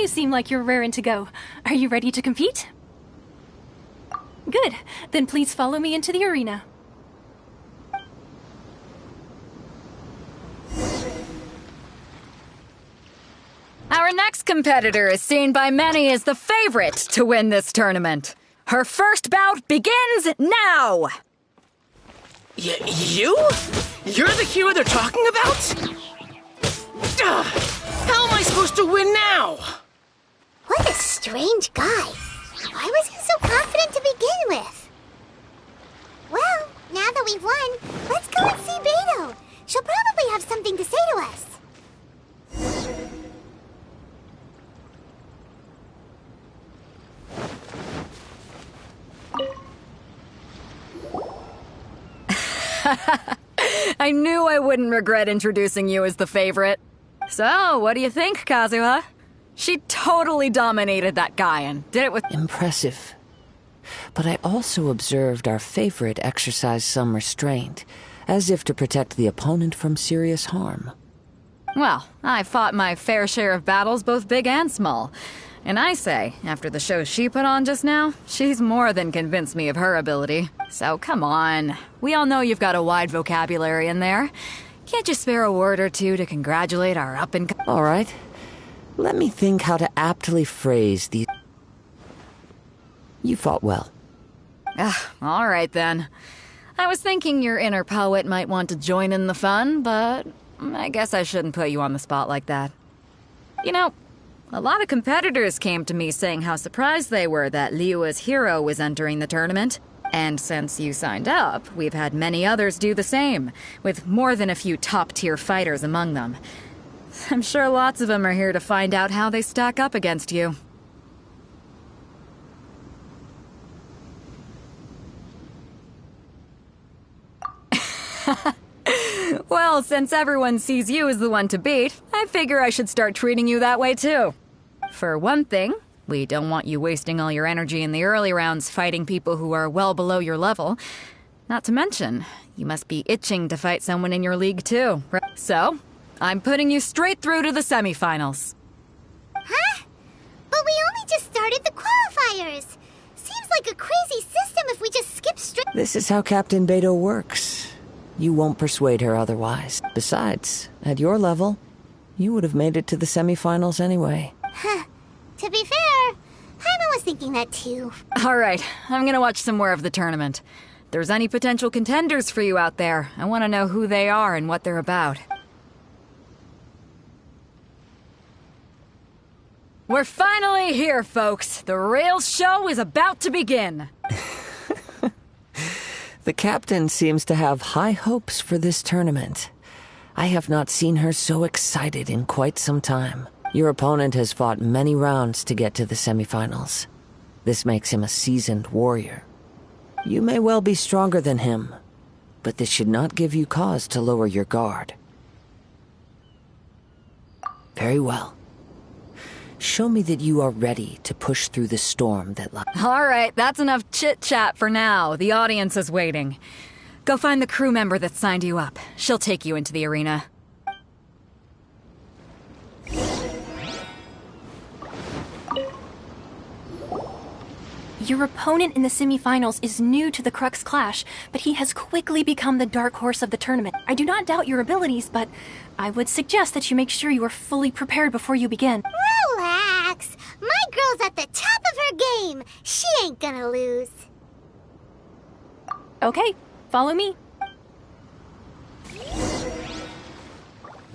You seem like you're raring to go. Are you ready to compete? Good. Then please follow me into the arena. Our next competitor is seen by many as the favorite to win this tournament. Her first bout begins now! You? You're the hero they're talking about? How am I supposed to win now? What a strange guy. Why was he so confident to begin with? Well, now that we've won, let's go and see Beto. She'll probably have something to say to us. I knew I wouldn't regret introducing you as the favorite. So, what do you think, Kazuha? She totally dominated that guy and did it with— Impressive. But I also observed our favorite exercise some restraint, as if to protect the opponent from serious harm. Well, I fought my fair share of battles, both big and small. And I say, after the show she put on just now, she's more than convinced me of her ability. So come on. We all know you've got a wide vocabulary in there. Can't you spare a word or two to congratulate our up-and-coming— All right. Let me think how to aptly phrase these. You fought well. All right then. I was thinking your inner poet might want to join in the fun, but I guess I shouldn't put you on the spot like that. You know, a lot of competitors came to me saying how surprised they were that Liyue's hero was entering the tournament. And since you signed up, we've had many others do the same, with more than a few top-tier fighters among them. I'm sure lots of them are here to find out how they stack up against you. Well, since everyone sees you as the one to beat, I figure I should start treating you that way too. For one thing, we don't want you wasting all your energy in the early rounds fighting people who are well below your level. Not to mention, you must be itching to fight someone in your league too. So, I'm putting you straight through to the semifinals. Huh? But we only just started the qualifiers. Seems like a crazy system if we just skip straight— This is how Captain Beto works. You won't persuade her otherwise. Besides, at your level, you would have made it to the semifinals anyway. Huh. To be fair, Jaime was thinking that too. All right, I'm gonna watch some more of the tournament. If there's any potential contenders for you out there, I want to know who they are and what they're about. We're finally here, folks. The real show is about to begin. The captain seems to have high hopes for this tournament. I have not seen her so excited in quite some time. Your opponent has fought many rounds to get to the semifinals. This makes him a seasoned warrior. You may well be stronger than him, but this should not give you cause to lower your guard. Very well. Show me that you are ready to push through the storm that lies. All right, that's enough chit-chat for now. The audience is waiting. Go find the crew member that signed you up. She'll take you into the arena. Your opponent in the semifinals is new to the Crux Clash, but he has quickly become the dark horse of the tournament. I do not doubt your abilities, but I would suggest that you make sure you are fully prepared before you begin. Relax. My girl's at the top of her game. She ain't gonna lose. Okay, follow me.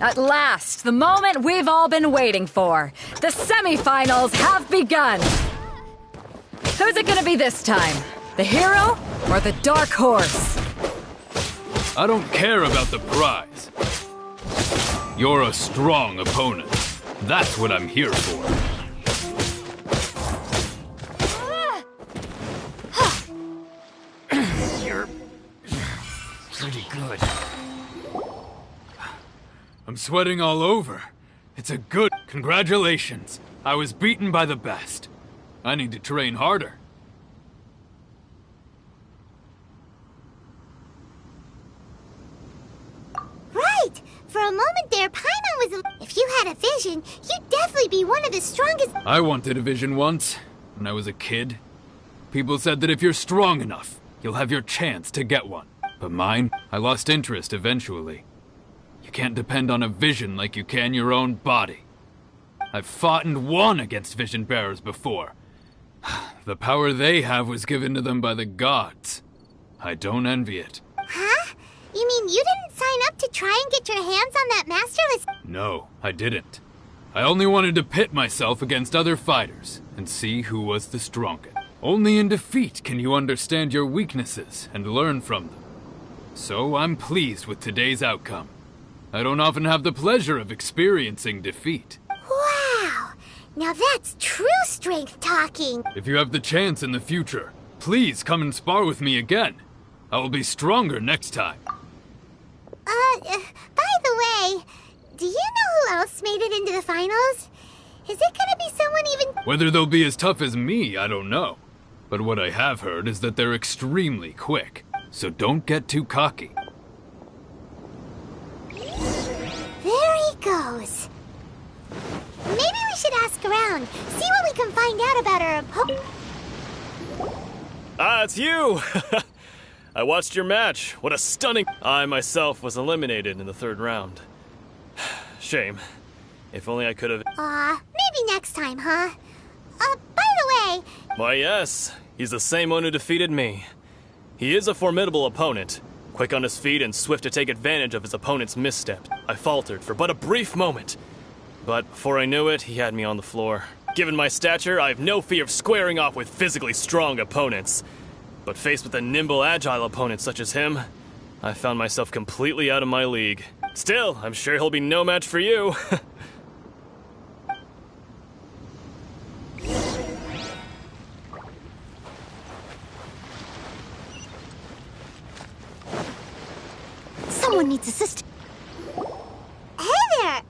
At last, the moment we've all been waiting for. The semifinals have begun. Who's it gonna be this time? The hero or the dark horse? I don't care about the prize. You're a strong opponent. That's what I'm here for. You're pretty good. I'm sweating all over. It's a good— Congratulations. I was beaten by the best. I need to train harder. Right! For a moment there, Paimon was if you had a vision, you'd definitely be one of the strongest. I wanted a vision once, when I was a kid. People said that if you're strong enough, you'll have your chance to get one. But mine, I lost interest eventually. You can't depend on a vision like you can your own body. I've fought and won against vision bearers before. The power they have was given to them by the gods. I don't envy it. Huh? You mean you didn't sign up to try and get your hands on that masterless? No, I didn't. I only wanted to pit myself against other fighters and see who was the strongest. Only in defeat can you understand your weaknesses and learn from them. So I'm pleased with today's outcome. I don't often have the pleasure of experiencing defeat. Wow! Now that's true strength talking. If you have the chance in the future, please come and spar with me again. I will be stronger next time. By the way, do you know who else made it into the finals? Is it gonna be someone even... Whether they'll be as tough as me, I don't know. But what I have heard is that they're extremely quick. So don't get too cocky. There he goes. Maybe we should ask around, see what we can find out about our opponent. Ah, it's you! I watched your match. What a stunning... I myself was eliminated in the third round. Shame. If only I could have... Maybe next time, huh? By the way... Why, yes. He's the same one who defeated me. He is a formidable opponent. Quick on his feet and swift to take advantage of his opponent's misstep. I faltered for but a brief moment. But before I knew it, he had me on the floor. Given my stature, I have no fear of squaring off with physically strong opponents. But faced with a nimble, agile opponent such as him, I found myself completely out of my league. Still, I'm sure he'll be no match for you. Someone needs assistance. Hey there!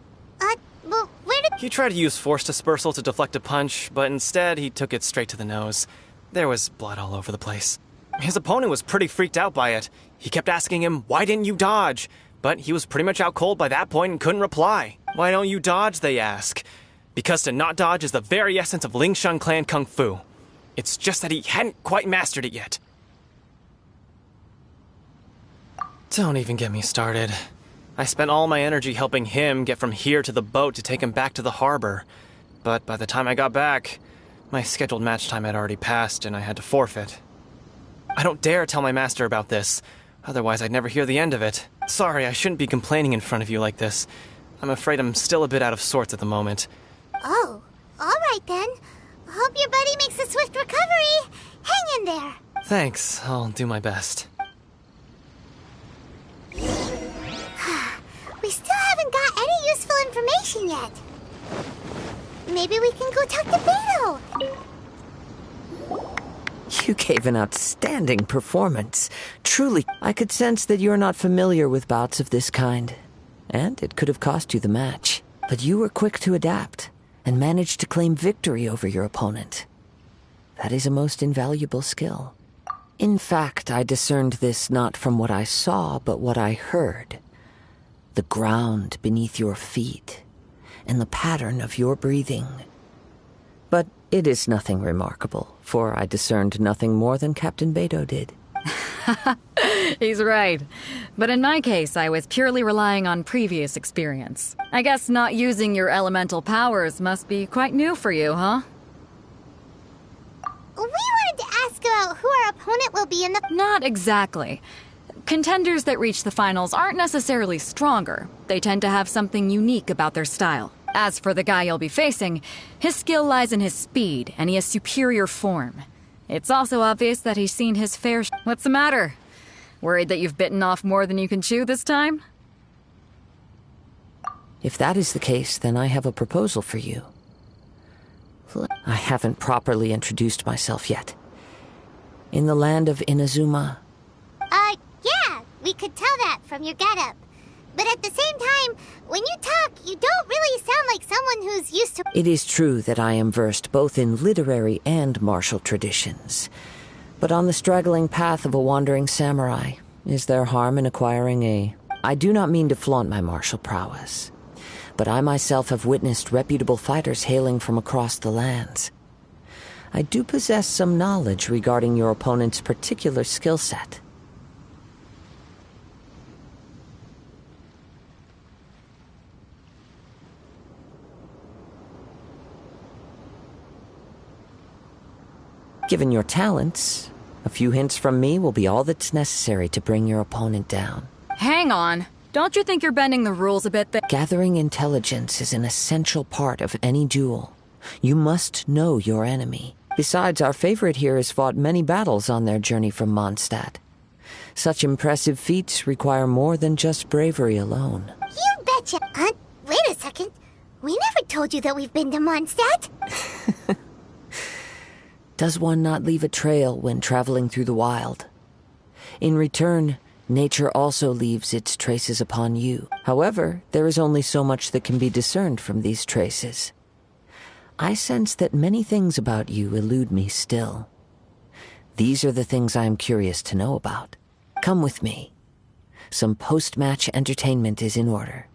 Well, where did... He tried to use force dispersal to deflect a punch, but instead he took it straight to the nose. There was blood all over the place. His opponent was pretty freaked out by it. He kept asking him, "Why didn't you dodge?" But he was pretty much out cold by that point and couldn't reply. "Why don't you dodge?" they ask. Because to not dodge is the very essence of Lingshan clan kung fu. It's just that he hadn't quite mastered it yet. Don't even get me started. I spent all my energy helping him get from here to the boat to take him back to the harbor. But by the time I got back, my scheduled match time had already passed and I had to forfeit. I don't dare tell my master about this, otherwise I'd never hear the end of it. Sorry, I shouldn't be complaining in front of you like this. I'm afraid I'm still a bit out of sorts at the moment. Oh, alright then. Hope your buddy makes a swift recovery. Hang in there. Thanks, I'll do my best. We still haven't got any useful information yet. Maybe we can go talk to Beto. You gave an outstanding performance. Truly, I could sense that you're not familiar with bouts of this kind. And it could have cost you the match. But you were quick to adapt, and managed to claim victory over your opponent. That is a most invaluable skill. In fact, I discerned this not from what I saw, but what I heard. The ground beneath your feet, and the pattern of your breathing. But it is nothing remarkable, for I discerned nothing more than Captain Beto did. He's right. But in my case, I was purely relying on previous experience. I guess not using your elemental powers must be quite new for you, huh? We wanted to ask about who our opponent will be in the... Not exactly. Contenders that reach the finals aren't necessarily stronger. They tend to have something unique about their style. As for the guy you'll be facing, his skill lies in his speed, and he has superior form. It's also obvious that he's seen his fair What's the matter? Worried that you've bitten off more than you can chew this time? If that is the case, then I have a proposal for you. I haven't properly introduced myself yet. In the land of Inazuma... Yeah, we could tell that from your getup. But at the same time, when you talk, you don't really sound like someone who's used to... It is true that I am versed both in literary and martial traditions. But on the straggling path of a wandering samurai, is there harm in acquiring a I do not mean to flaunt my martial prowess, but I myself have witnessed reputable fighters hailing from across the lands. I do possess some knowledge regarding your opponent's particular skill set. Given your talents, a few hints from me will be all that's necessary to bring your opponent down. Hang on. Don't you think you're bending the rules a bit there? Gathering intelligence is an essential part of any duel. You must know your enemy. Besides, our favorite here has fought many battles on their journey from Mondstadt. Such impressive feats require more than just bravery alone. You betcha! Wait a second. We never told you that we've been to Mondstadt. Does one not leave a trail when traveling through the wild? In return, nature also leaves its traces upon you. However, there is only so much that can be discerned from these traces. I sense that many things about you elude me still. These are the things I am curious to know about. Come with me. Some post-match entertainment is in order.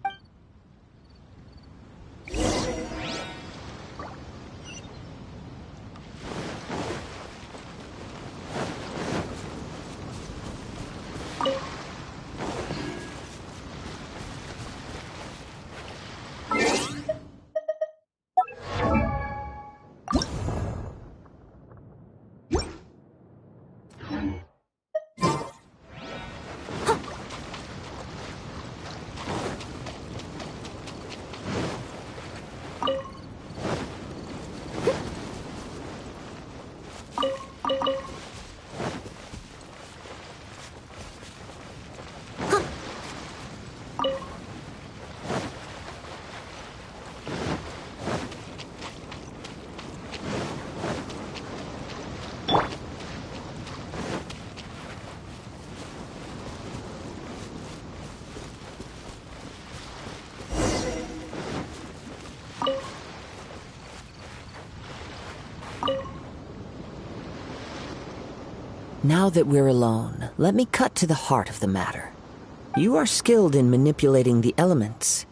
Now that we're alone, let me cut to the heart of the matter. You are skilled in manipulating the elements,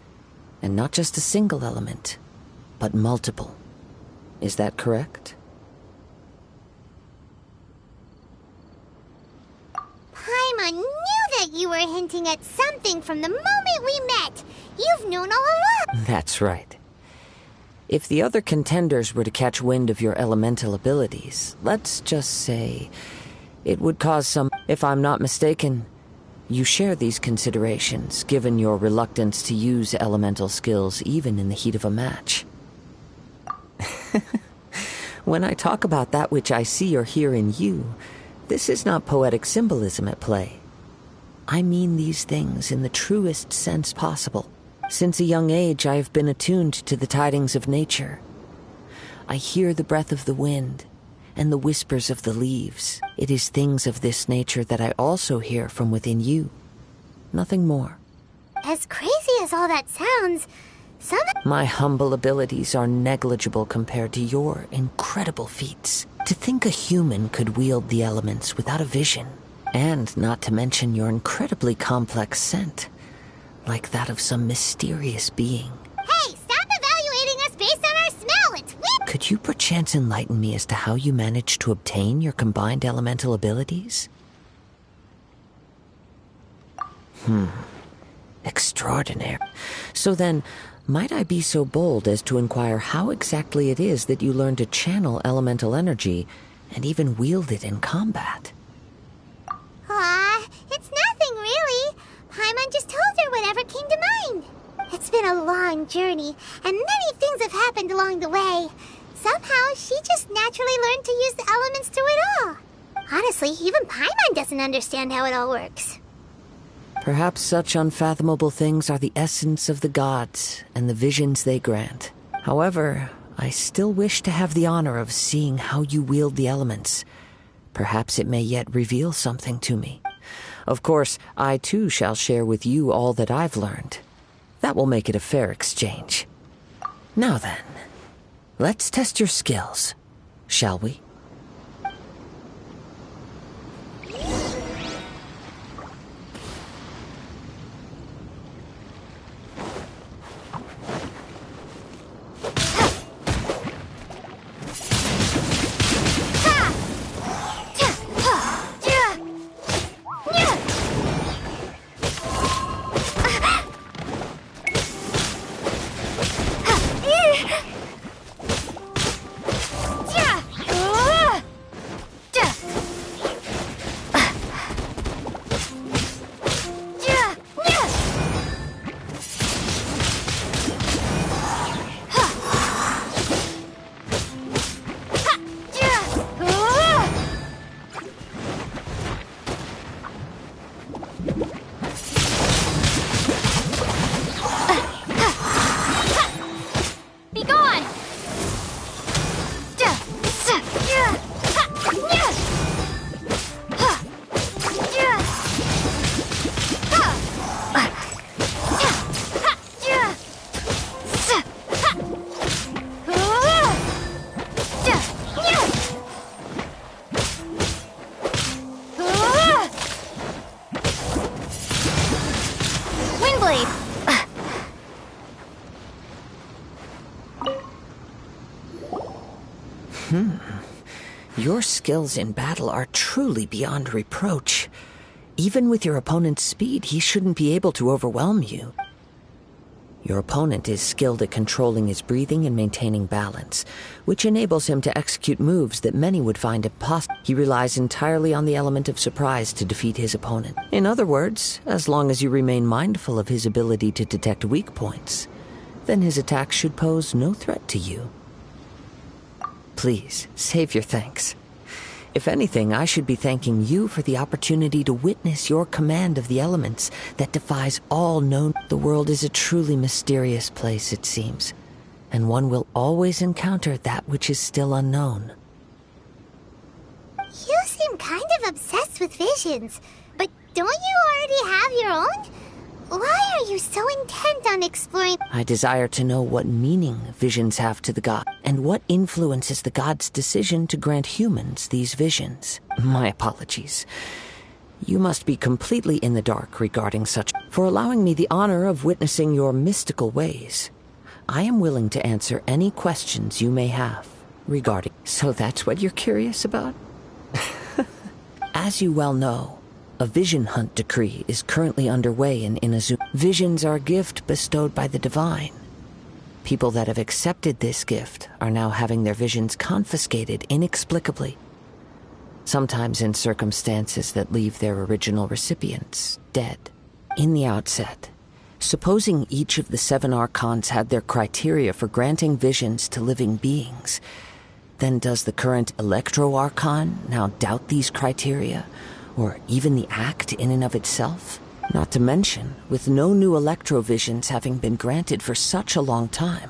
and not just a single element, but multiple. Is that correct? Paimon knew that you were hinting at something from the moment we met. You've known all along. That's right. If the other contenders were to catch wind of your elemental abilities, let's just say it would cause some... If I'm not mistaken, you share these considerations, given your reluctance to use elemental skills even in the heat of a match. When I talk about that which I see or hear in you, this is not poetic symbolism at play. I mean these things in the truest sense possible. Since a young age, I have been attuned to the tidings of nature. I hear the breath of the wind and the whispers of the leaves. It is things of this nature that I also hear from within you. Nothing more. As crazy as all that sounds, my humble abilities are negligible compared to your incredible feats. To think a human could wield the elements without a vision, and not to mention your incredibly complex scent, like that of some mysterious being. Hey, stop evaluating us based on our smell! It's weird! Could you perchance enlighten me as to how you managed to obtain your combined elemental abilities? Extraordinary. So then, might I be so bold as to inquire how exactly it is that you learned to channel elemental energy and even wield it in combat? It's nothing really. Paimon just told her whatever came to mind. It's been a long journey, and many things have happened along the way. Somehow, she just naturally learned to use the elements through it all. Honestly, even Paimon doesn't understand how it all works. Perhaps such unfathomable things are the essence of the gods and the visions they grant. However, I still wish to have the honor of seeing how you wield the elements. Perhaps it may yet reveal something to me. Of course, I too shall share with you all that I've learned. That will make it a fair exchange. Now then, let's test your skills, shall we? Your skills in battle are truly beyond reproach. Even with your opponent's speed, he shouldn't be able to overwhelm you. Your opponent is skilled at controlling his breathing and maintaining balance, which enables him to execute moves that many would find impossible. He relies entirely on the element of surprise to defeat his opponent. In other words, as long as you remain mindful of his ability to detect weak points, then his attacks should pose no threat to you. Please, save your thanks. If anything, I should be thanking you for the opportunity to witness your command of the elements that defies all known. The world is a truly mysterious place, it seems, and one will always encounter that which is still unknown. You seem kind of obsessed with visions, but don't you already have your own? Why are you so intent on exploring? I desire to know what meaning visions have to the god, and what influences the god's decision to grant humans these visions. My apologies. You must be completely in the dark regarding such. For allowing me the honor of witnessing your mystical ways, I am willing to answer any questions you may have regarding. So that's what you're curious about? As you well know, a vision hunt decree is currently underway in Inazuma. Visions are a gift bestowed by the divine. People that have accepted this gift are now having their visions confiscated inexplicably, sometimes in circumstances that leave their original recipients dead. In the outset, supposing each of the 7 archons had their criteria for granting visions to living beings, then does the current Electro Archon now doubt these criteria? Or even the act in and of itself? Not to mention, with no new electrovisions having been granted for such a long time,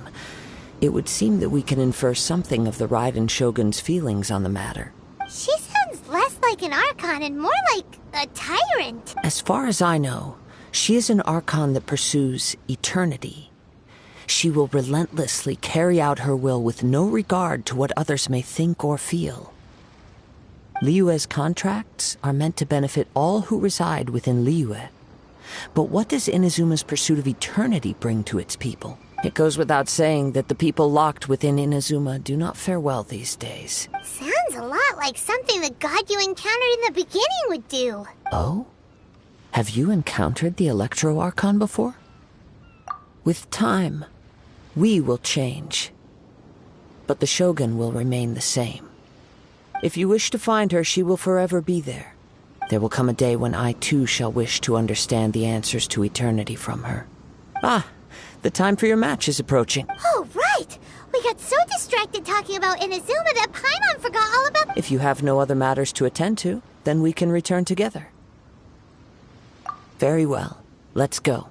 it would seem that we can infer something of the Raiden Shogun's feelings on the matter. She sounds less like an Archon and more like a tyrant. As far as I know, she is an Archon that pursues eternity. She will relentlessly carry out her will with no regard to what others may think or feel. Liyue's contracts are meant to benefit all who reside within Liyue. But what does Inazuma's pursuit of eternity bring to its people? It goes without saying that the people locked within Inazuma do not fare well these days. Sounds a lot like something the god you encountered in the beginning would do. Oh? Have you encountered the Electro Archon before? With time, we will change. But the Shogun will remain the same. If you wish to find her, she will forever be there. There will come a day when I too shall wish to understand the answers to eternity from her. Ah, the time for your match is approaching. Oh, right! We got so distracted talking about Inazuma that Paimon forgot all about— If you have no other matters to attend to, then we can return together. Very well. Let's go.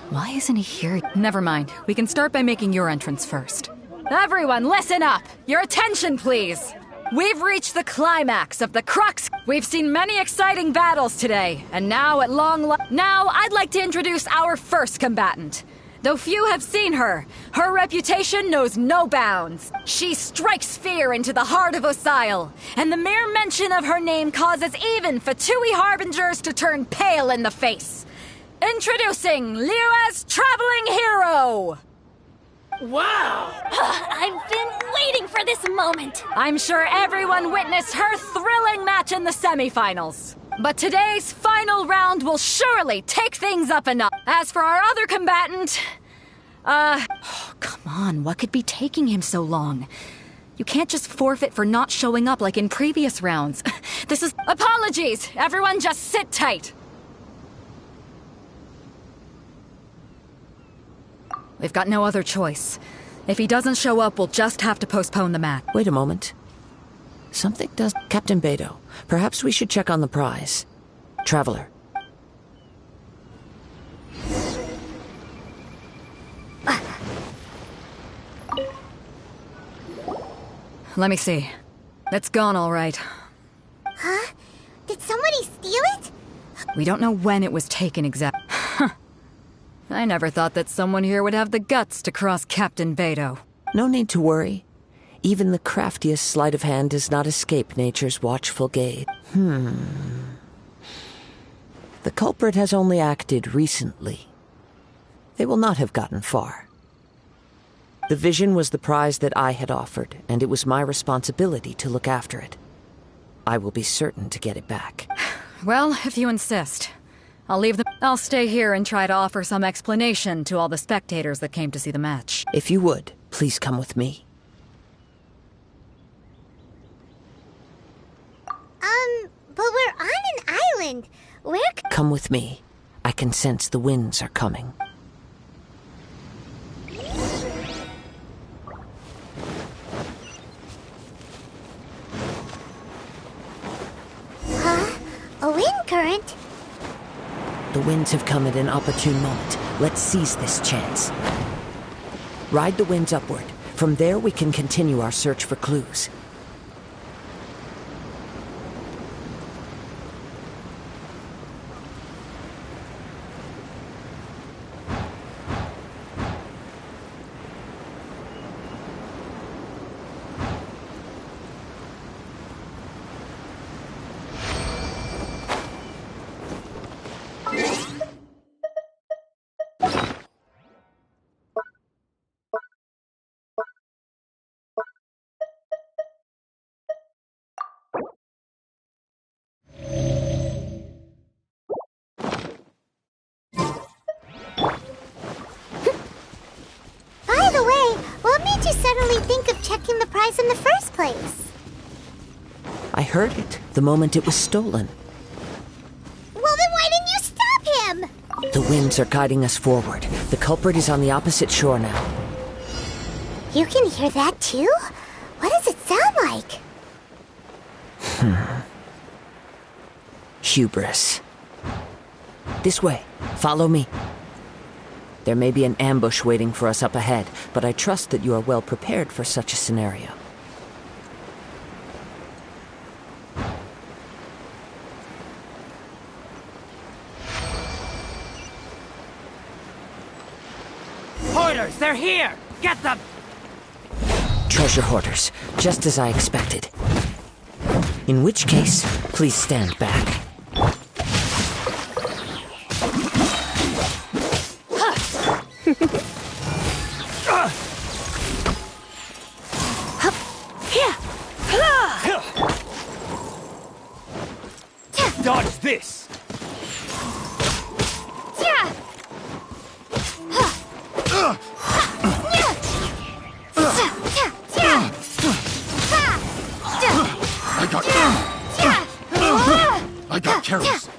Why isn't he here? Never mind. We can start by making your entrance first. Everyone, listen up! Your attention, please! We've reached the climax of the crux. We've seen many exciting battles today, and now at now I'd like to introduce our first combatant. Though few have seen her, her reputation knows no bounds. She strikes fear into the heart of Osile, and the mere mention of her name causes even Fatui Harbingers to turn pale in the face. Introducing Liyue's traveling hero! Wow! I've been waiting for this moment! I'm sure everyone witnessed her thrilling match in the semifinals. But today's final round will surely take things up a notch. As for our other combatant, come on, what could be taking him so long? You can't just forfeit for not showing up like in previous rounds. This is— Apologies! Everyone just sit tight. We've got no other choice. If he doesn't show up, we'll just have to postpone the match. Wait a moment. Something does— Captain Beidou, perhaps we should check on the prize. Traveler. Let me see. It's gone all right. Huh? Did somebody steal it? We don't know when it was taken exactly. I never thought that someone here would have the guts to cross Captain Beidou. No need to worry. Even the craftiest sleight of hand does not escape nature's watchful gaze. The culprit has only acted recently. They will not have gotten far. The vision was the prize that I had offered, and it was my responsibility to look after it. I will be certain to get it back. Well, if you insist. I'll stay here and try to offer some explanation to all the spectators that came to see the match. If you would, please come with me. But we're on an island. Come with me. I can sense the winds are coming. Huh? A wind current? The winds have come at an opportune moment. Let's seize this chance. Ride the winds upward. From there, we can continue our search for clues. Think of checking the prize in the first place? I heard it the moment it was stolen. Well, then why didn't you stop him? The winds are guiding us forward. The culprit is on the opposite shore now. You can hear that too? What does it sound like? Hubris. This way. Follow me. There may be an ambush waiting for us up ahead, but I trust that you are well prepared for such a scenario. Hoarders, they're here! Get them! Treasure hoarders, just as I expected. In which case, please stand back. Dodge this! I got careless.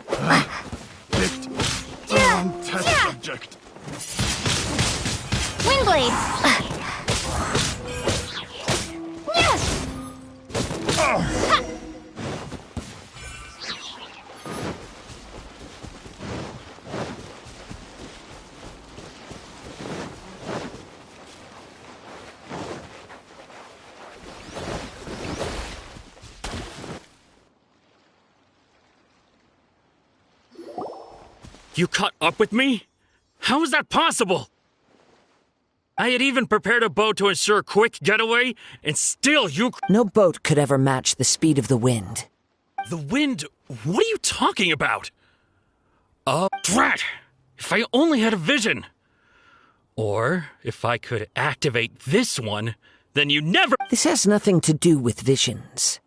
Picked the wrong test subject. Windblade! You caught up with me? How is that possible? I had even prepared a boat to ensure a quick getaway, and still you... No boat could ever match the speed of the wind. The wind? What are you talking about? Drat! If I only had a vision! Or, if I could activate this one, then you never... This has nothing to do with visions.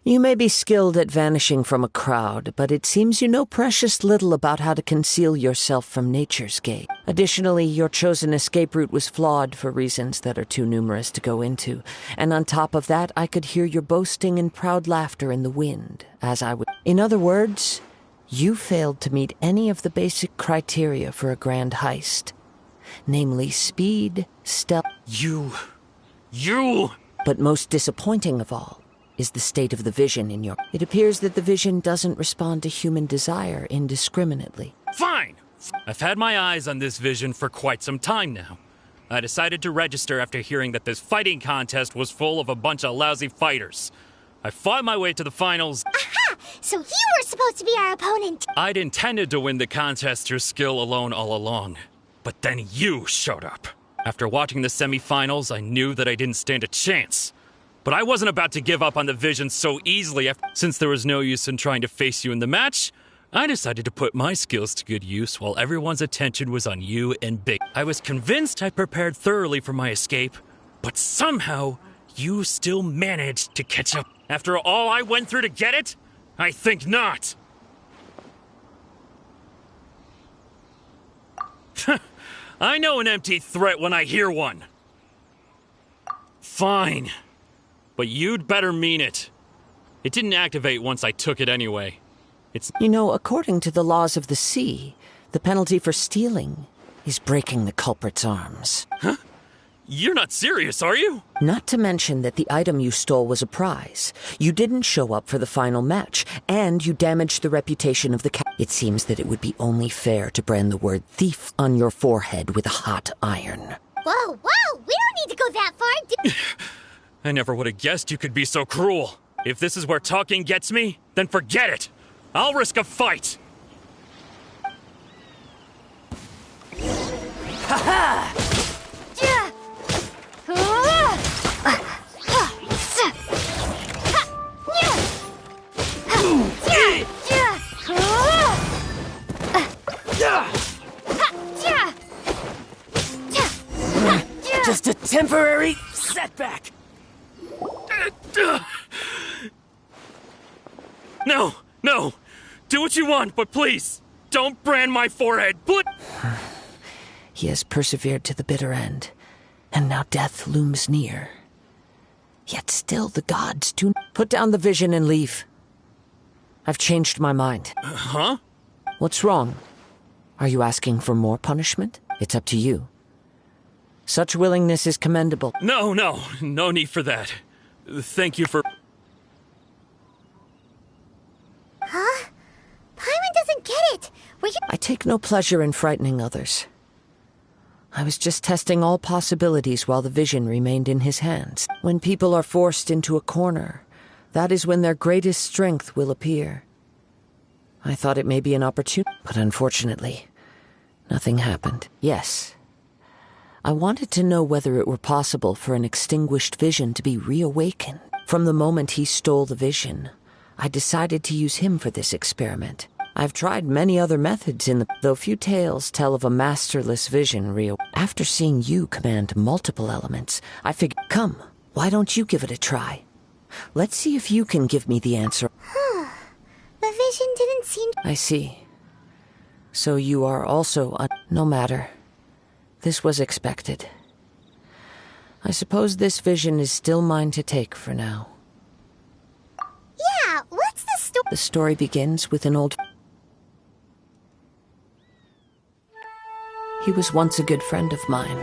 You may be skilled at vanishing from a crowd, but it seems you know precious little about how to conceal yourself from nature's gaze. Additionally, your chosen escape route was flawed for reasons that are too numerous to go into, and on top of that, I could hear your boasting and proud laughter in the wind, as I would... In other words, you failed to meet any of the basic criteria for a grand heist. Namely, speed, stealth... You... But most disappointing of all is the state of the vision in your... It appears that the vision doesn't respond to human desire indiscriminately. Fine! I've had my eyes on this vision for quite some time now. I decided to register after hearing that this fighting contest was full of a bunch of lousy fighters. I fought my way to the finals. Aha! So you were supposed to be our opponent! I'd intended to win the contest through skill alone all along. But then you showed up. After watching the semifinals, I knew that I didn't stand a chance. But I wasn't about to give up on the vision so easily. Since there was no use in trying to face you in the match, I decided to put my skills to good use while everyone's attention was on you and Big. I was convinced I prepared thoroughly for my escape, but somehow you still managed to catch up. After all I went through to get it? I think not. I know an empty threat when I hear one. Fine. But you'd better mean it. It didn't activate once I took it anyway. You know, according to the laws of the sea, the penalty for stealing is breaking the culprit's arms. Huh? You're not serious, are you? Not to mention that the item you stole was a prize. You didn't show up for the final match, and you damaged the reputation of the It seems that it would be only fair to brand the word thief on your forehead with a hot iron. Whoa, whoa! We don't need to go that far, I never would have guessed you could be so cruel. If this is where talking gets me, then forget it. I'll risk a fight. Ha-ha! Just a temporary setback. No, no. Do what you want, but please, don't brand my forehead. He has persevered to the bitter end, and now death looms near. Yet still the gods do... Put down the vision and leave. I've changed my mind. Huh? What's wrong? Are you asking for more punishment? It's up to you. Such willingness is commendable. No need for that. Thank you for... Huh? Paimon doesn't get it. I take no pleasure in frightening others. I was just testing all possibilities while the vision remained in his hands. When people are forced into a corner, that is when their greatest strength will appear. I thought it may be an opportunity, but unfortunately, nothing happened. Yes, I wanted to know whether it were possible for an extinguished vision to be reawakened. From the moment he stole the vision, I decided to use him for this experiment. I've tried many other methods though few tales tell of a masterless vision After seeing you command multiple elements, I figured, come, why don't you give it a try? Let's see if you can give me the answer. The vision didn't seem... I see. So you are also no matter. This was expected. I suppose this vision is still mine to take for now. Yeah, what's the story? The story begins with an old... He was once a good friend of mine.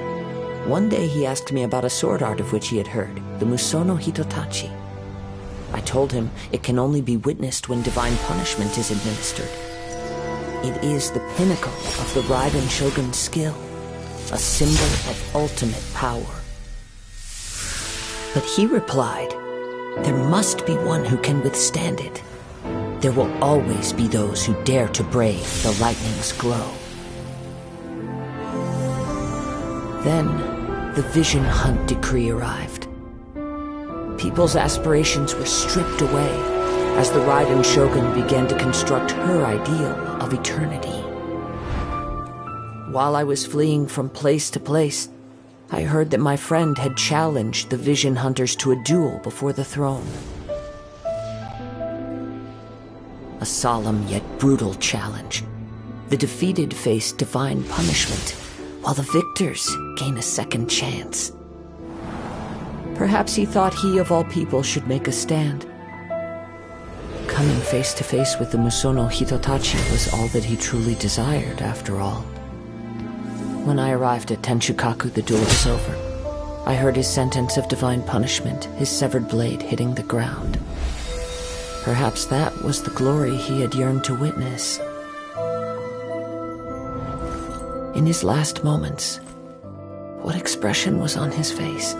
One day he asked me about a sword art of which he had heard, the Musono Hitotachi. I told him it can only be witnessed when divine punishment is administered. It is the pinnacle of the Raiden Shogun's skill, a symbol of ultimate power. But he replied, there must be one who can withstand it. There will always be those who dare to brave the lightning's glow. Then, the Vision Hunt decree arrived. People's aspirations were stripped away as the Raiden Shogun began to construct her ideal of eternity. While I was fleeing from place to place, I heard that my friend had challenged the Vision Hunters to a duel before the throne. A solemn yet brutal challenge. The defeated face divine punishment, while the victors gain a second chance. Perhaps he thought he of all people should make a stand. Coming face to face with the Musono Hitotachi was all that he truly desired, after all. When I arrived at Tenshukaku, the duel was over. I heard his sentence of divine punishment, his severed blade hitting the ground. Perhaps that was the glory he had yearned to witness. In his last moments, what expression was on his face?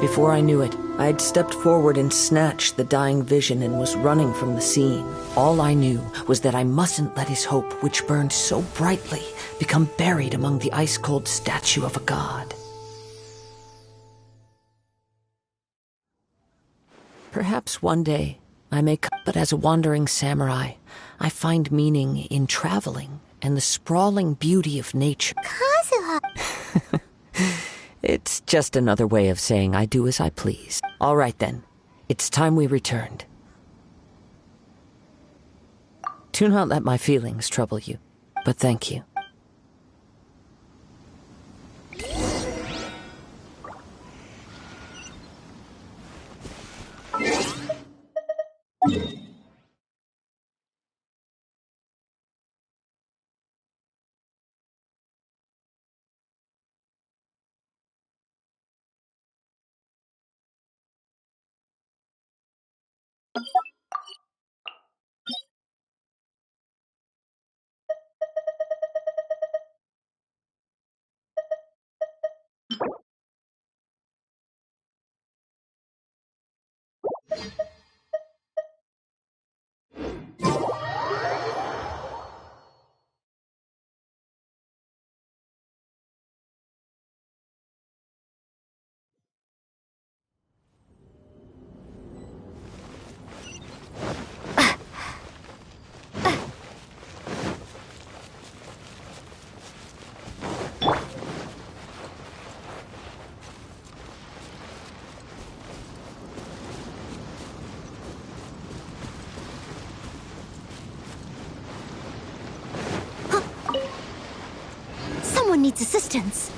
Before I knew it, I had stepped forward and snatched the dying vision and was running from the scene. All I knew was that I mustn't let his hope, which burned so brightly, become buried among the ice-cold statue of a god. Perhaps one day I may come, but as a wandering samurai, I find meaning in traveling and the sprawling beauty of nature. Kazuha! It's just another way of saying I do as I please. All right then, it's time we returned. Do not let my feelings trouble you, but thank you. Someone needs assistance.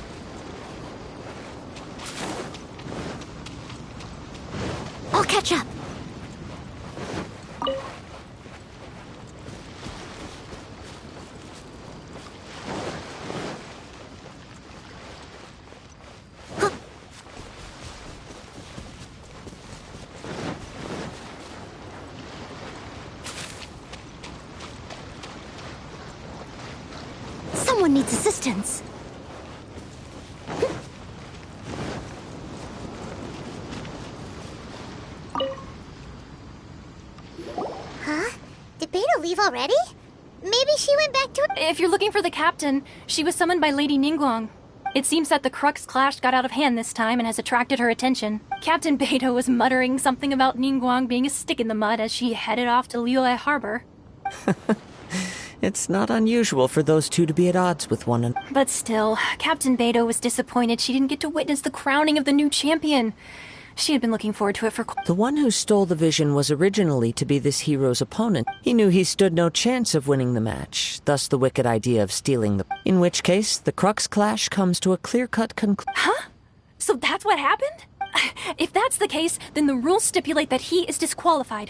I'll catch up. Someone needs assistance. Huh? Did Beta leave already? Maybe she went back to... If you're looking for the captain, she was summoned by Lady Ningguang. It seems that the Crux clash got out of hand this time and has attracted her attention. Captain Beidou was muttering something about Ningguang being a stick in the mud as she headed off to Liyue Harbor. It's not unusual for those two to be at odds with one another. But still, Captain Beidou was disappointed she didn't get to witness the crowning of the new champion. She had been looking forward to it for... The one who stole the vision was originally to be this hero's opponent. He knew he stood no chance of winning the match, thus the wicked idea of stealing the... In which case, the Crux clash comes to a clear-cut conclusion. Huh? So that's what happened? If that's the case, then the rules stipulate that he is disqualified.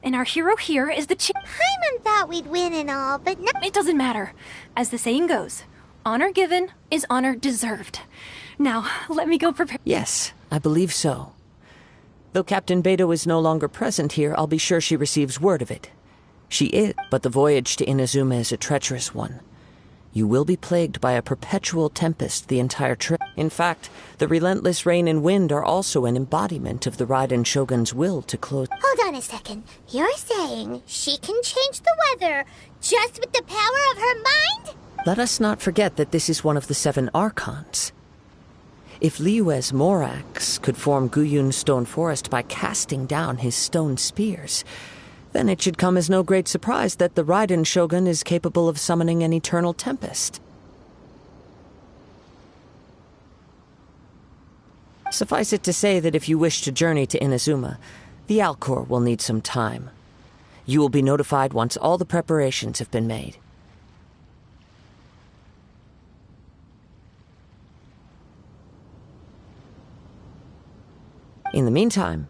And our hero here is the Paimon thought we'd win and all, but no... It doesn't matter. As the saying goes, honor given is honor deserved. Now, let me go prepare... Yes, I believe so. Though Captain Beidou is no longer present here, I'll be sure she receives word of it. She is, but the voyage to Inazuma is a treacherous one. You will be plagued by a perpetual tempest the entire trip. In fact, the relentless rain and wind are also an embodiment of the Raiden Shogun's will to close... Hold on a second. You're saying she can change the weather just with the power of her mind? Let us not forget that this is one of the 7 Archons. If Liyue's Morax could form Guyun's stone forest by casting down his stone spears, then it should come as no great surprise that the Raiden Shogun is capable of summoning an eternal tempest. Suffice it to say that if you wish to journey to Inazuma, the Alcor will need some time. You will be notified once all the preparations have been made. In the meantime,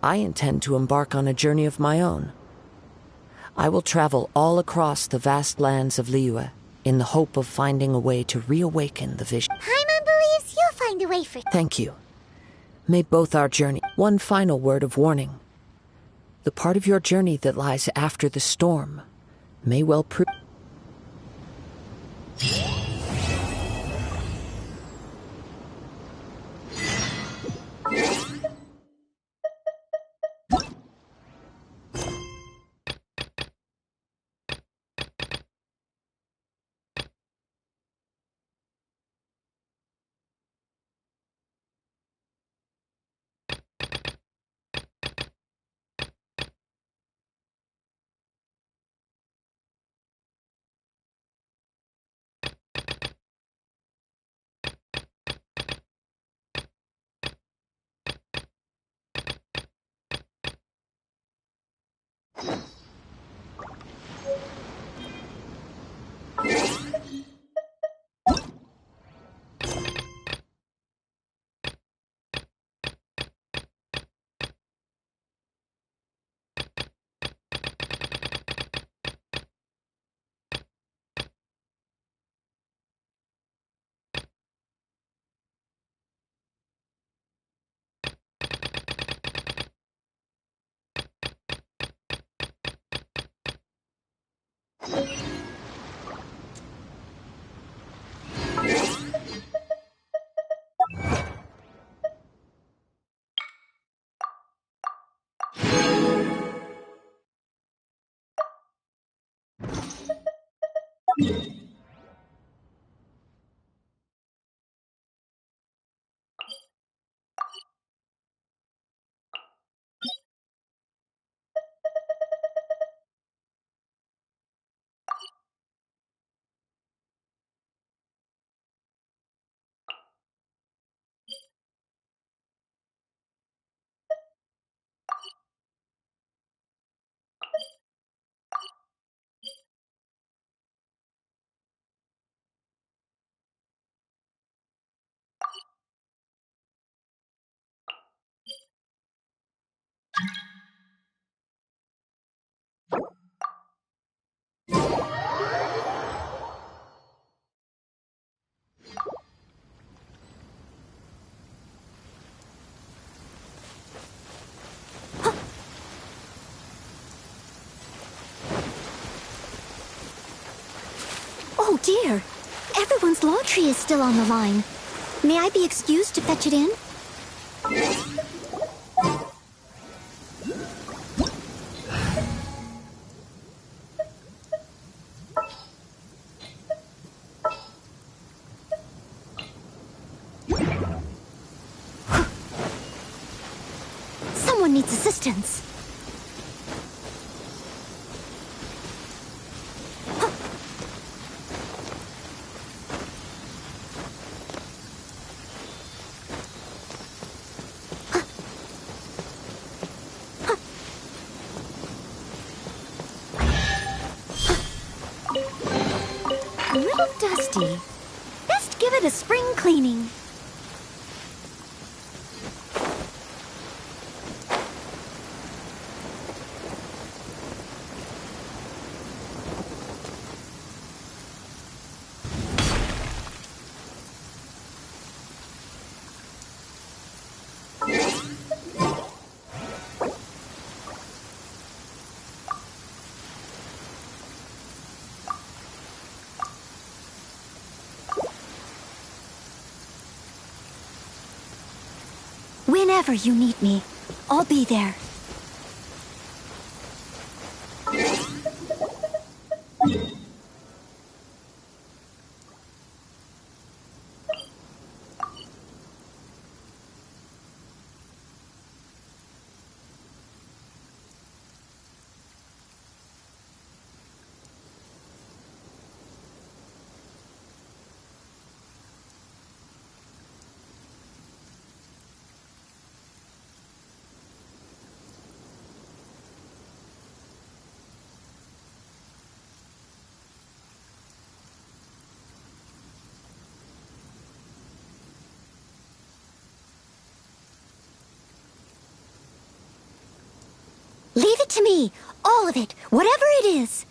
I intend to embark on a journey of my own. I will travel all across the vast lands of Liyue in the hope of finding a way to reawaken the vision. Paimon believes you'll find a way for... Thank you. May both our journey... One final word of warning. The part of your journey that lies after the storm may well prove... dear. Everyone's laundry is still on the line. May I be excused to fetch it in? Someone needs assistance. A little dusty. Best give it a spring cleaning. Whenever you need me, I'll be there. Leave it to me. All of it. Whatever it is.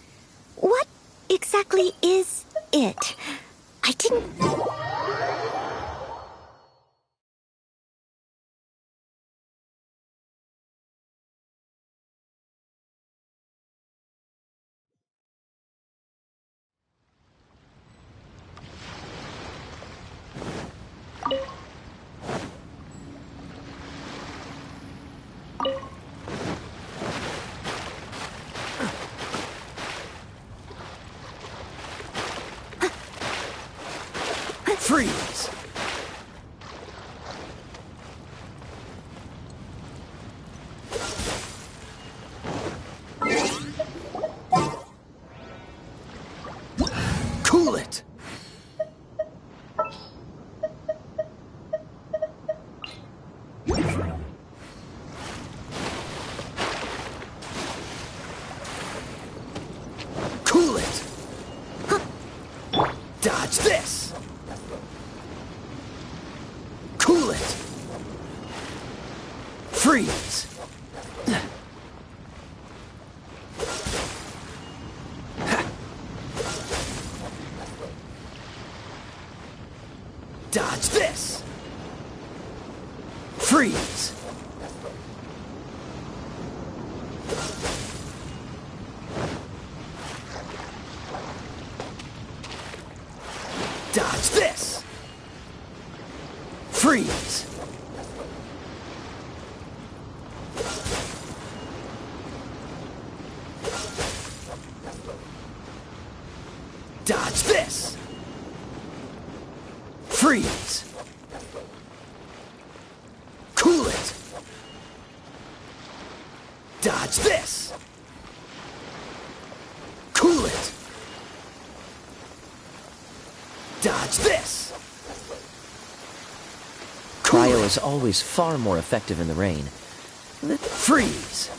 What exactly is it? I didn't... Freeze! Cool it! Cool it! Dodge this! Cool it! Freeze! Dodge this! Freeze! Dodge this! Freeze! Dodge this! Freeze! Cool it! Dodge this! Cool it! Dodge this! Cryo is always far more effective in the rain. Freeze!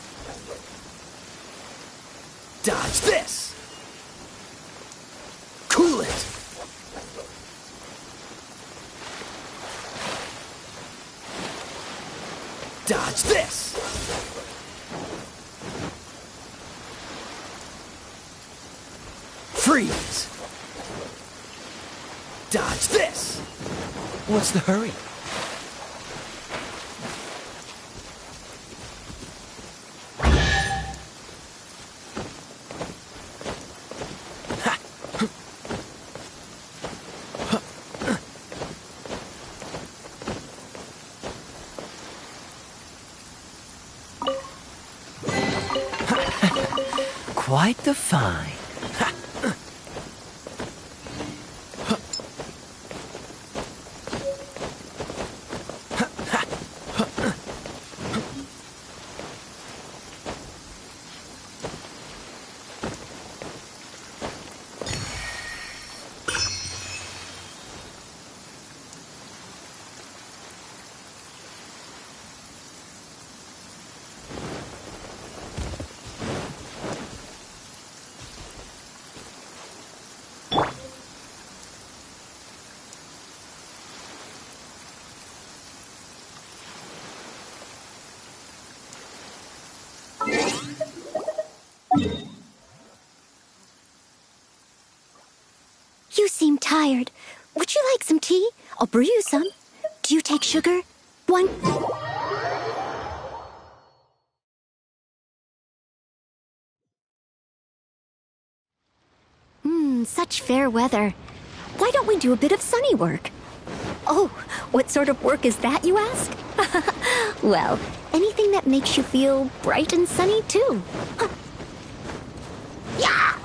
Dodge this! Cool it! Dodge this! Freeze! Dodge this! What's the hurry? quite the find. You seem tired. Would you like some tea? I'll brew you some. Do you take sugar? One. Such fair weather. Why don't we do a bit of sunny work? Oh, what sort of work is that, you ask? Well, anything that makes you feel bright and sunny, too. Yeah!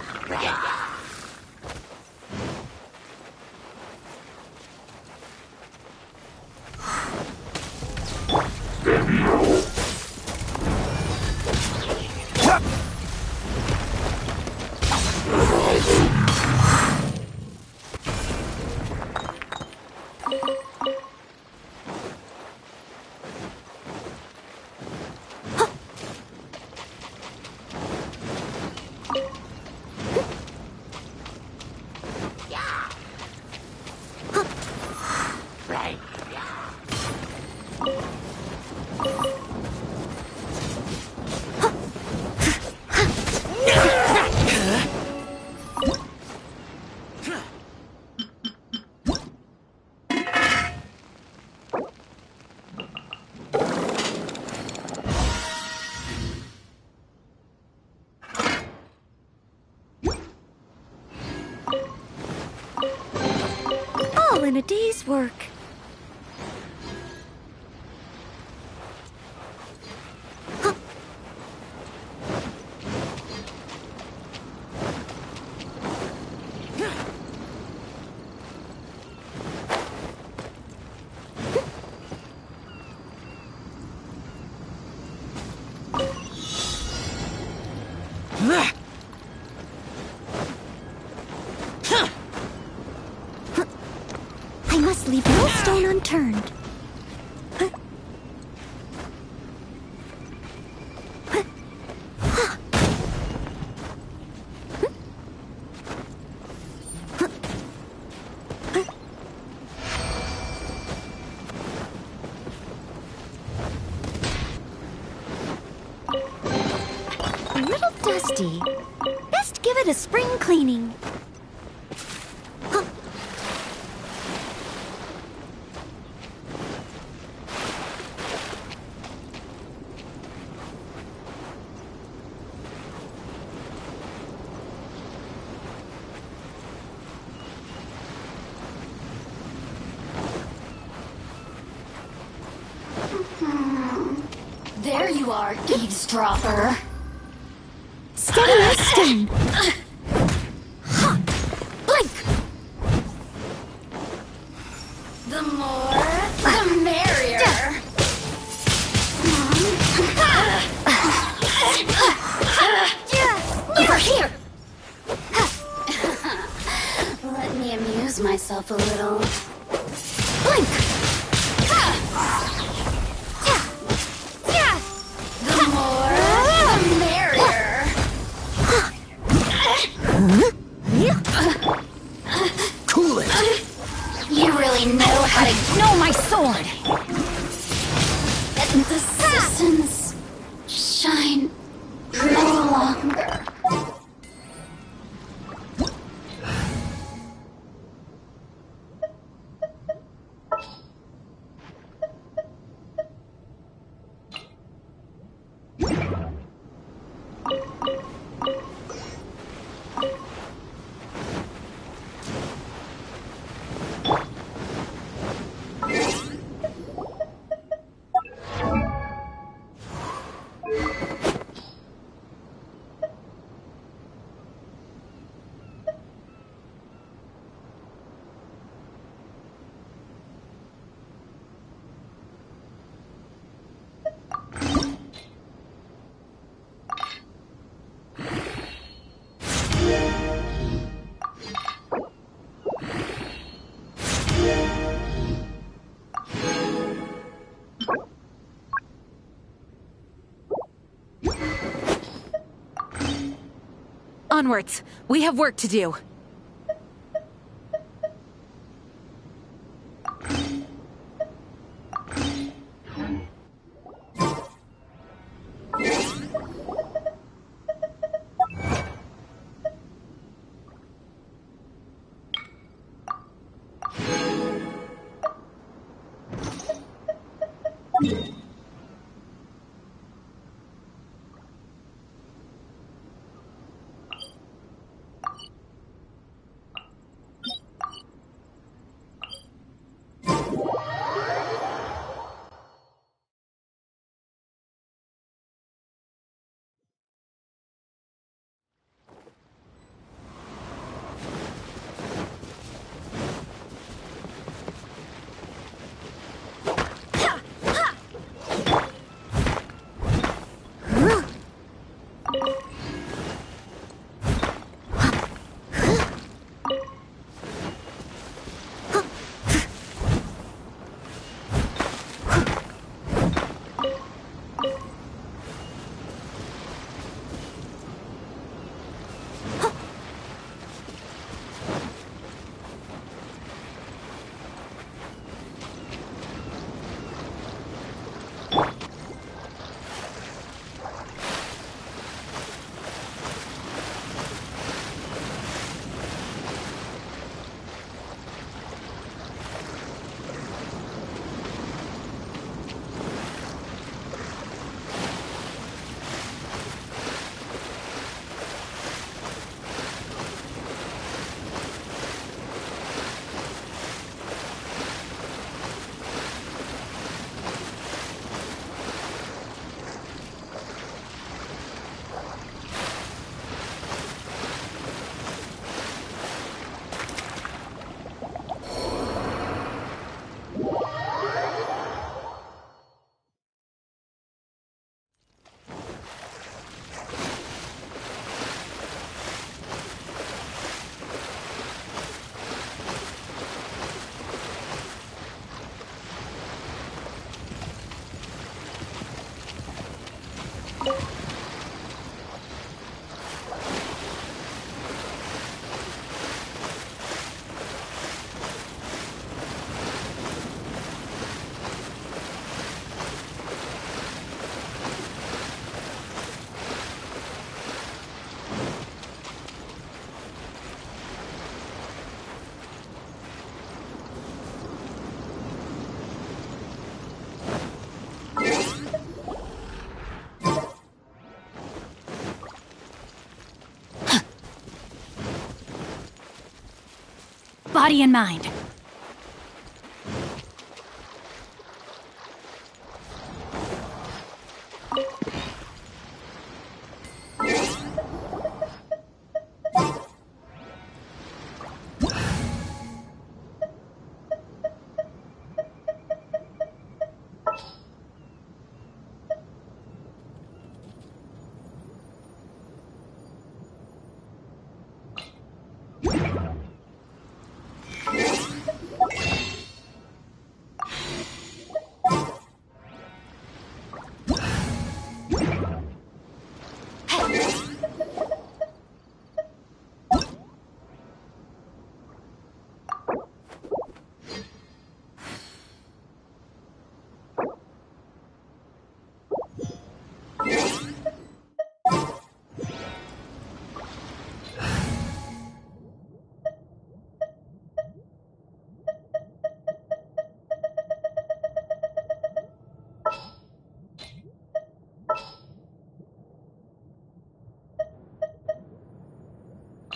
All in a day's work. I must leave no stone unturned. A little dusty. Best give it a spring cleaning. There you are, eavesdropper. Steady as stone. Blink! The more, the merrier. Over here! Let me amuse myself a little. Blink! The more, the merrier. Onwards. We have work to do. Body and mind.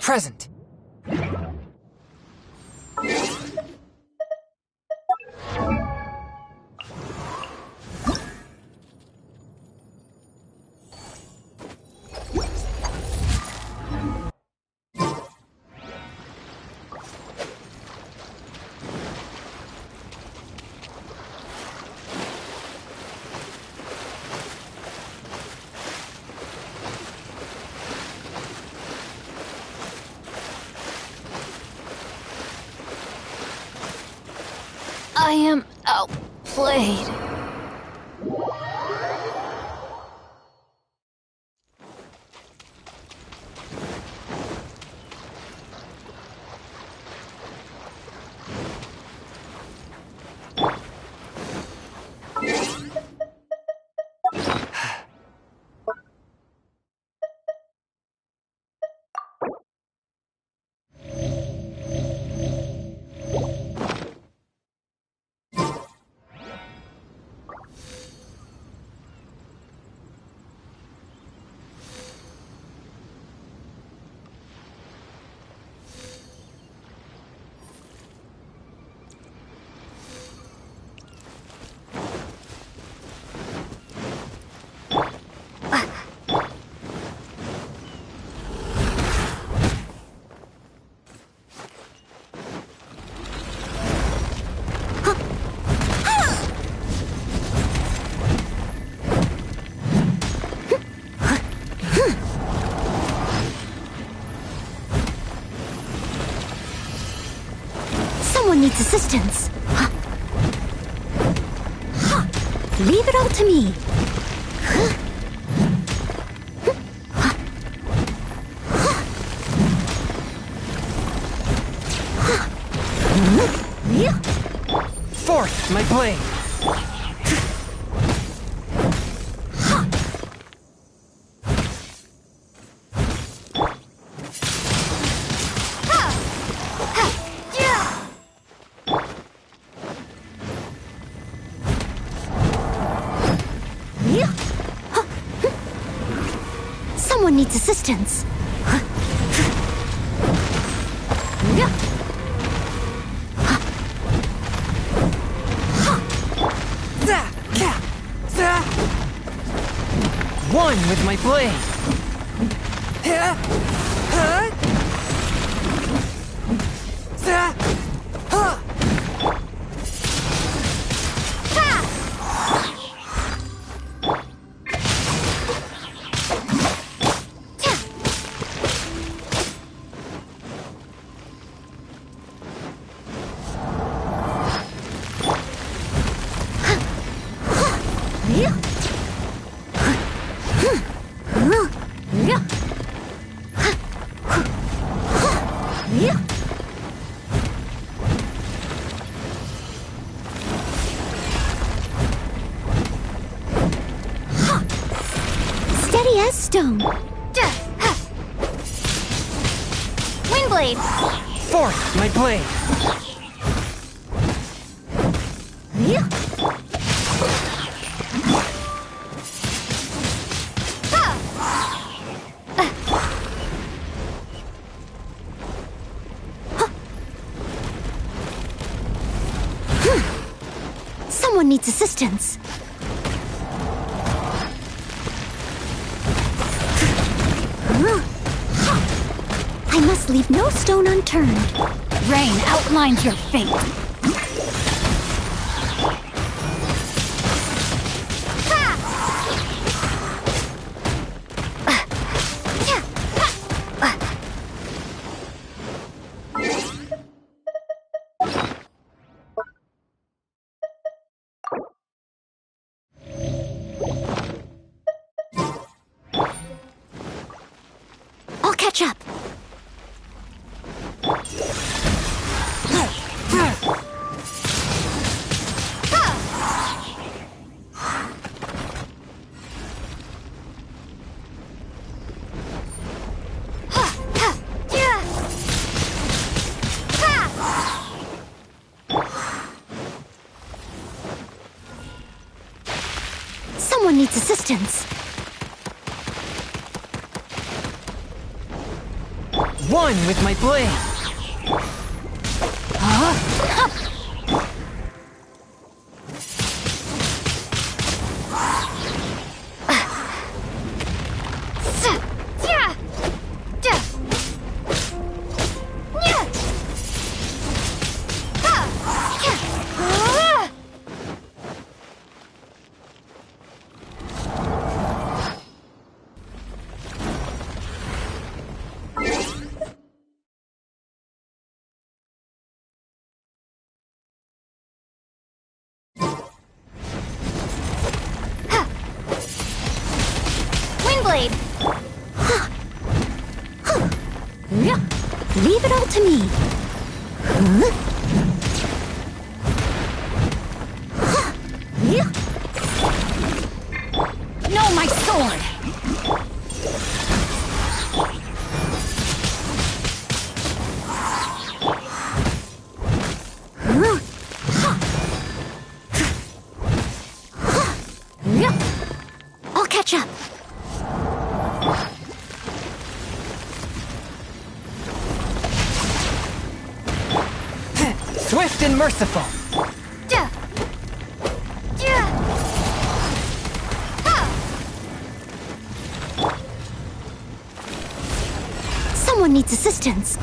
Present. I am outplayed. needs assistance. Leave it all to me. Fourth, my blade. Someone needs assistance. One with my blade. Steady as stone. Windblade. Fourth, my blade. Someone needs assistance. I must leave no stone unturned. Rain outlines your fate. I'll catch up. Someone needs assistance. One with my blade. Windblade. Leave it all to me. No, my sword! I'll catch up. Swift and merciful. Someone needs assistance.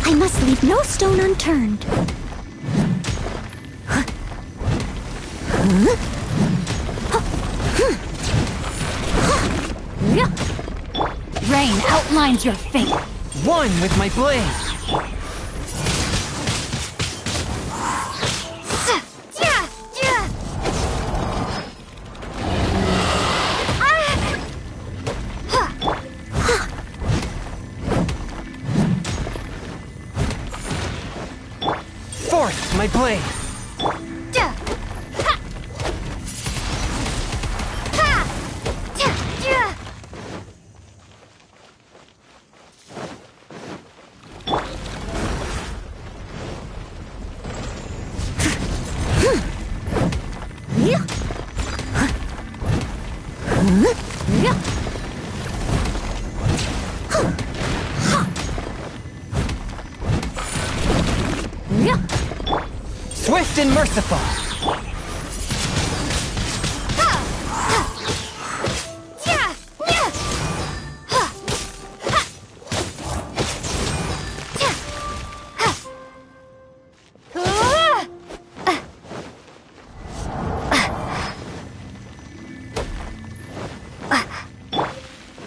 I must leave no stone unturned. Rain outlines your fate. One with my blade. my blade. Ja. Ha. Ha. Ja. Ja. Yeah. Yeah. Swift and merciful.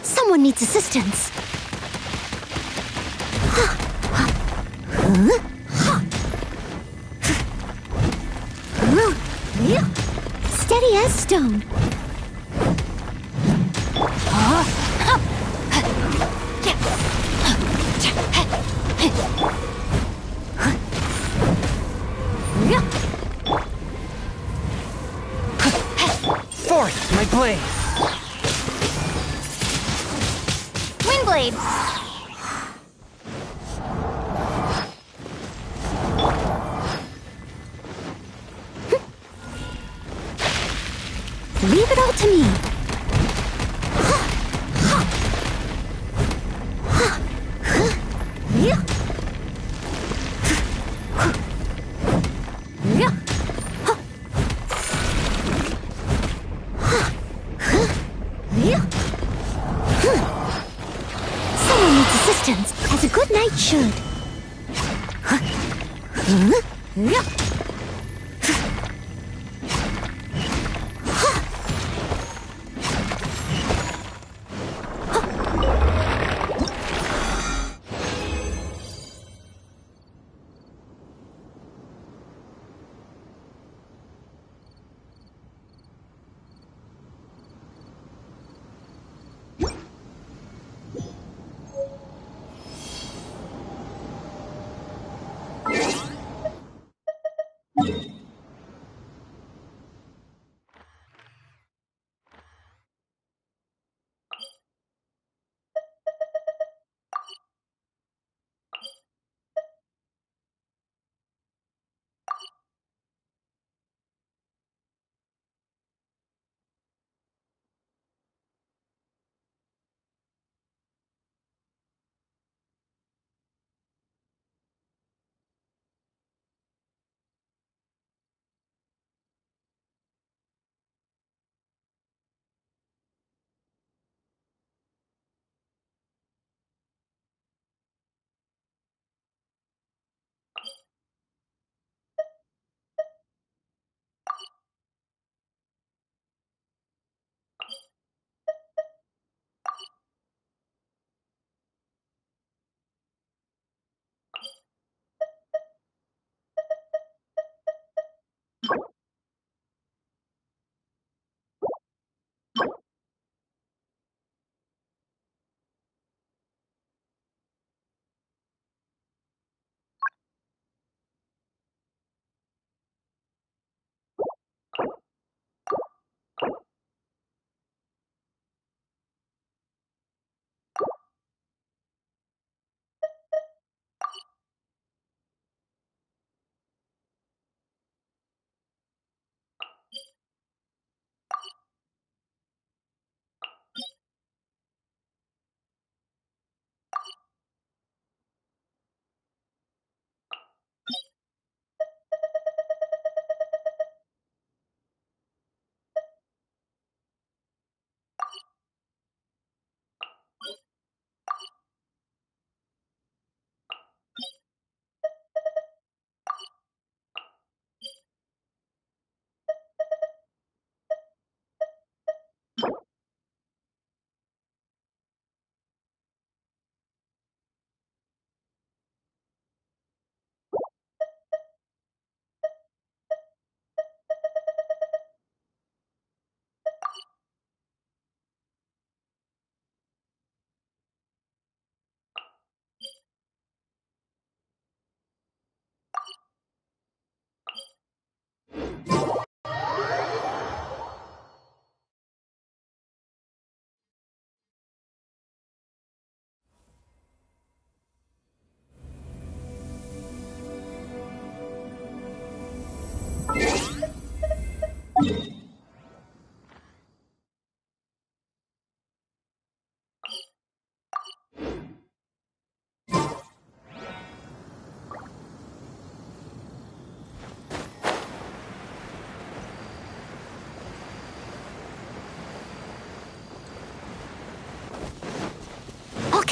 Someone needs assistance. Steady as stone. Forth, my blade. Windblade. Leave it all to me. Someone needs assistance, as a good knight should.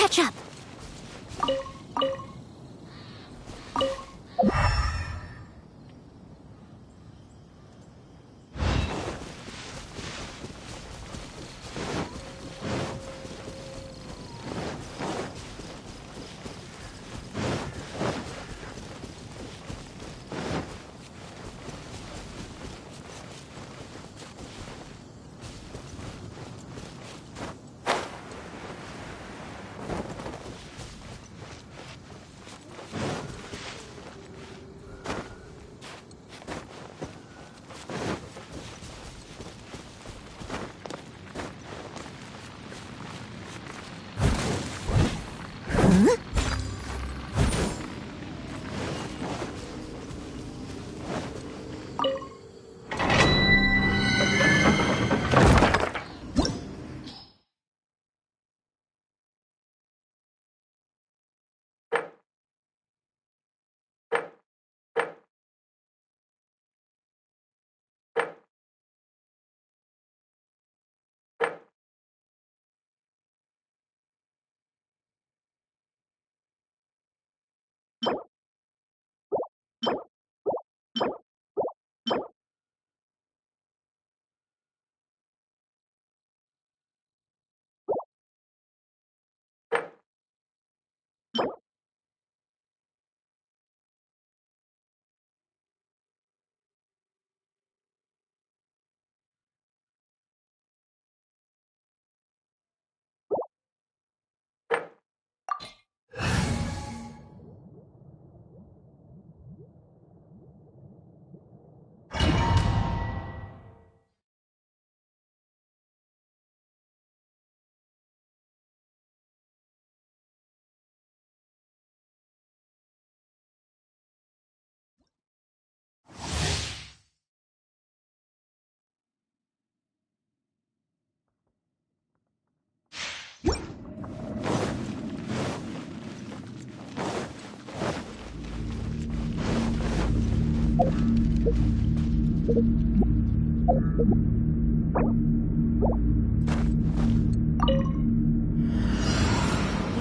catch up.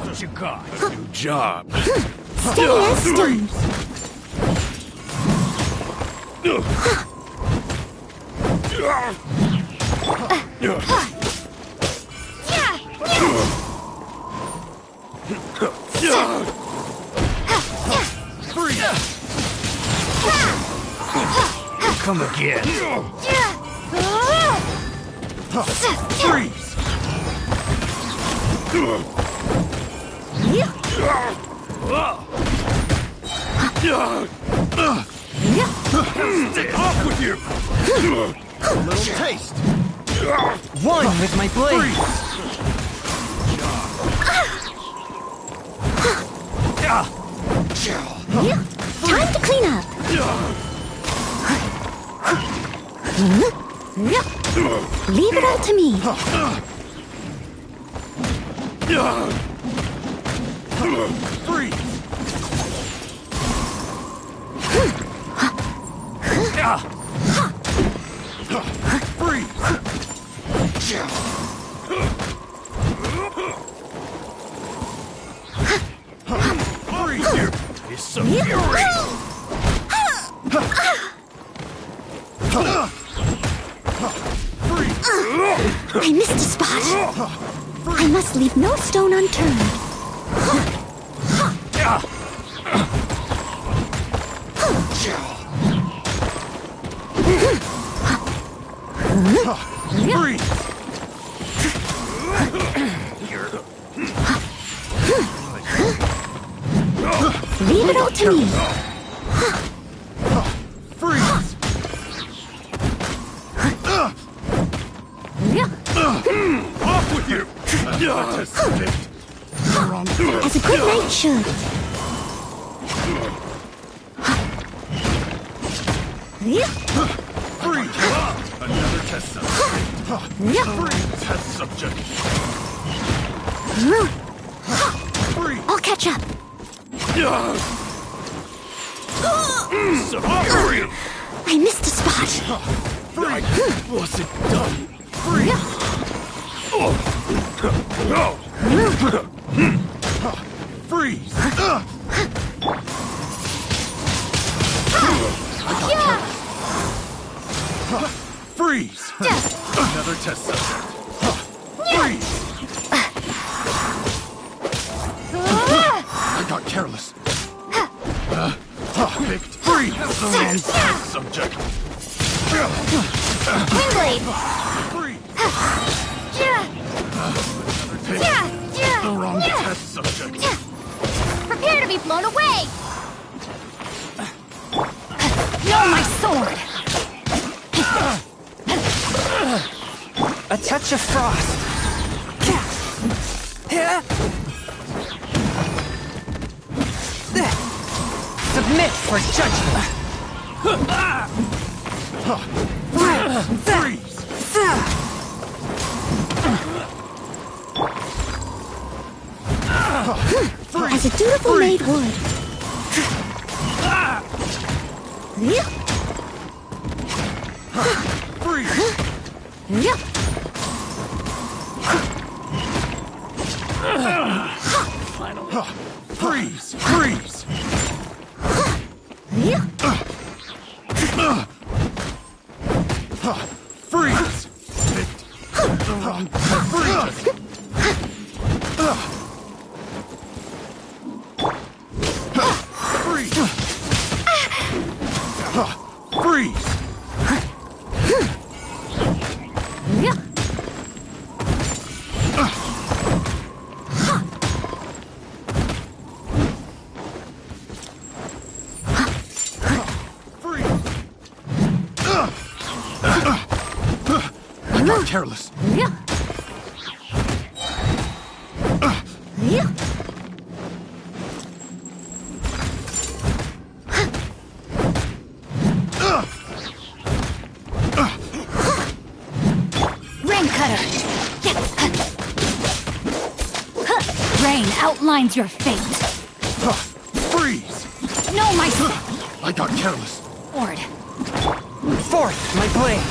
What you got? A new job. Steady as stones. Come again. Freeze. Off with you. A little taste. One with my blade. Time to clean up. Leave it all to me. Freeze. He's so fury. I missed a spot. I must leave no stone unturned. Leave it all to me. Freeze. Off with you. As a good knight should. Freeze. Another test subject. Freeze. Test subject. I'll catch up. I missed a spot. Was it done? Freeze. Freeze! Freeze! Another test subject. Freeze! I got careless. Picked freeze! The wrong test subject. Windblade! Freeze! Picked the wrong test subject. Prepare to be blown away! No, my sword! A touch of frost. Submit for judgment. Freeze! As a dutiful maid would. Freeze! Freeze! Freeze! Freeze! Picked the wrong freeze! Freeze! Freeze! I got careless. Rain cutter! Rain outlines your fate. Freeze! No, my I got careless. sword! Forth, my blade.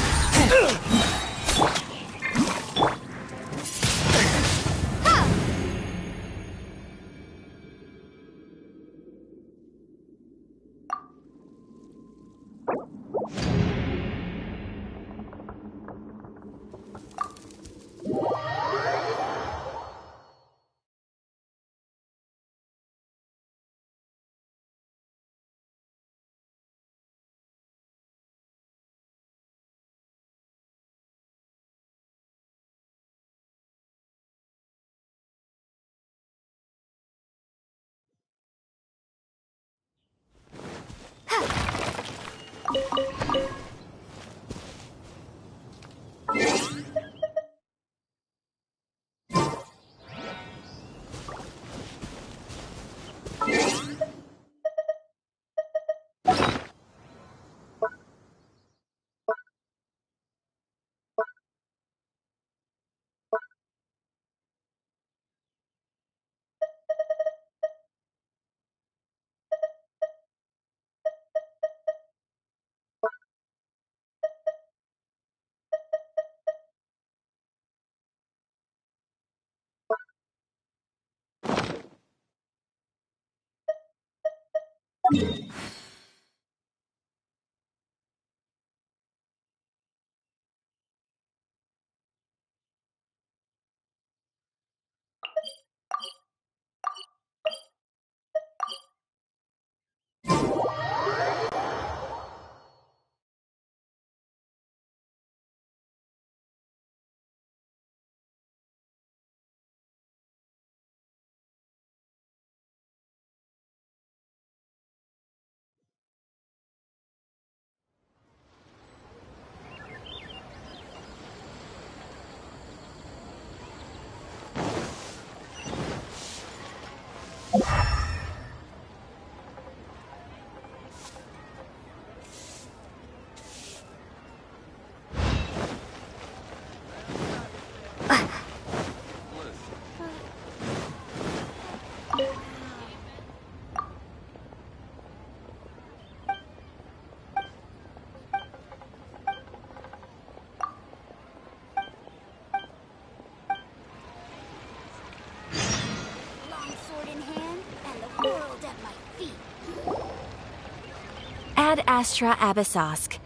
Astra Abyssosk.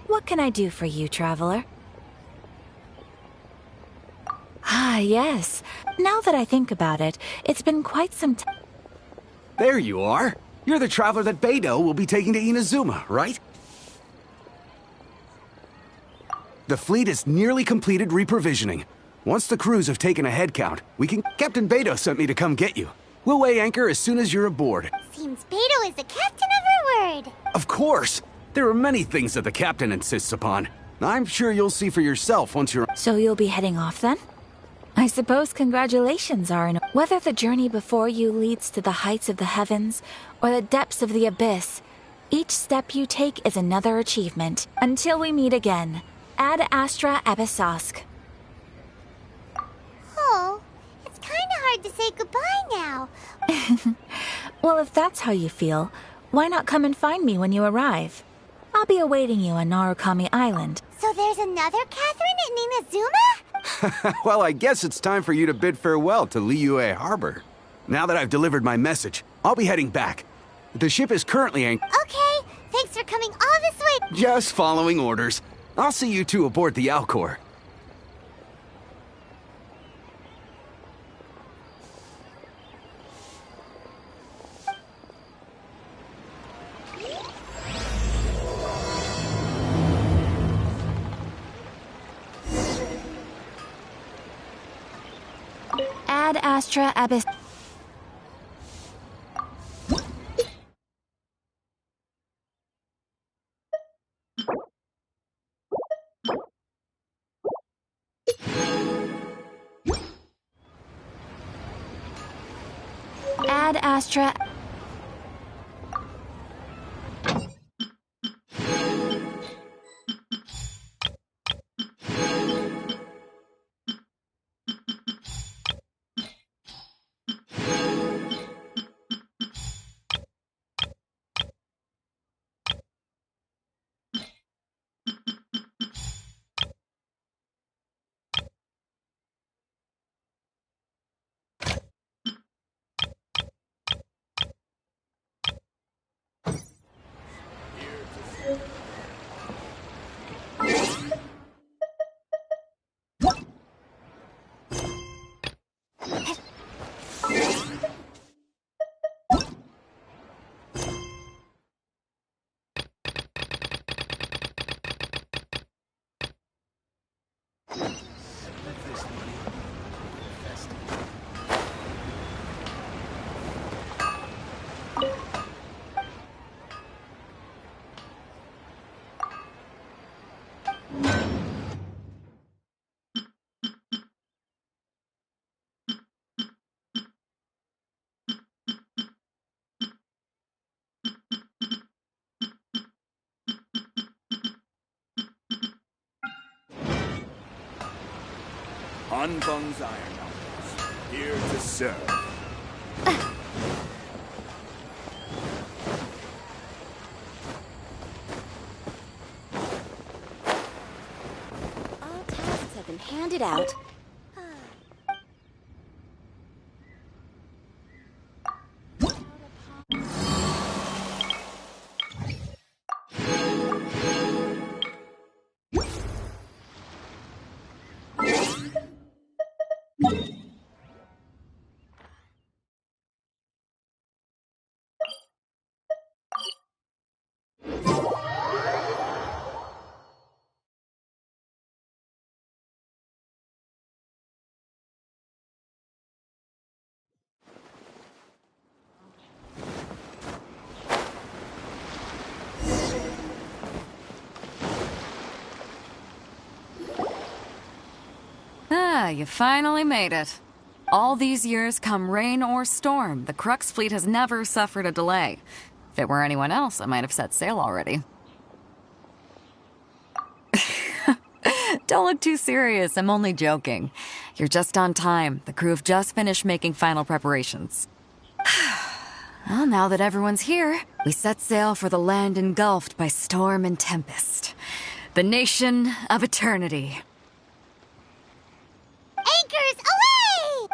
What can I do for you, traveler? Ah, yes. Now that I think about it, it's been quite some time. There you are. You're the traveler that Beidou will be taking to Inazuma, right? The fleet is nearly completed reprovisioning. Once the crews have taken a head count, we can... Captain Beidou sent me to come get you. We'll weigh anchor as soon as you're aboard. Seems Beidou is the captain of her word. Of course! There are many things that the captain insists upon. I'm sure you'll see for yourself once you're... So you'll be heading off then? I suppose congratulations are in... Whether the journey before you leads to the heights of the heavens or the depths of the abyss, each step you take is another achievement. Until we meet again, Ad Astra Abyssosk. Oh, it's kinda hard to say goodbye now. Well, if that's how you feel, why not come and find me when you arrive? I'll be awaiting you on Narukami Island. So there's another Catherine in Inazuma? Well, I guess it's time for you to bid farewell to Liyue Harbor. Now that I've delivered my message, I'll be heading back. The ship is currently anchored. Okay, thanks for coming all this way. Just following orders. I'll see you two aboard the Alcor. Ad Astra Abyss. Ad Astra. Hanbang's Ironmongers, here to serve. All tasks have been handed out. Ah, you finally made it. All these years, come rain or storm, the Crux fleet has never suffered a delay. If it were anyone else, I might have set sail already. Don't look too serious, I'm only joking. You're just on time. The crew have just finished making final preparations. Well, now that everyone's here, we set sail for the land engulfed by storm and tempest. The nation of eternity. Anchors away!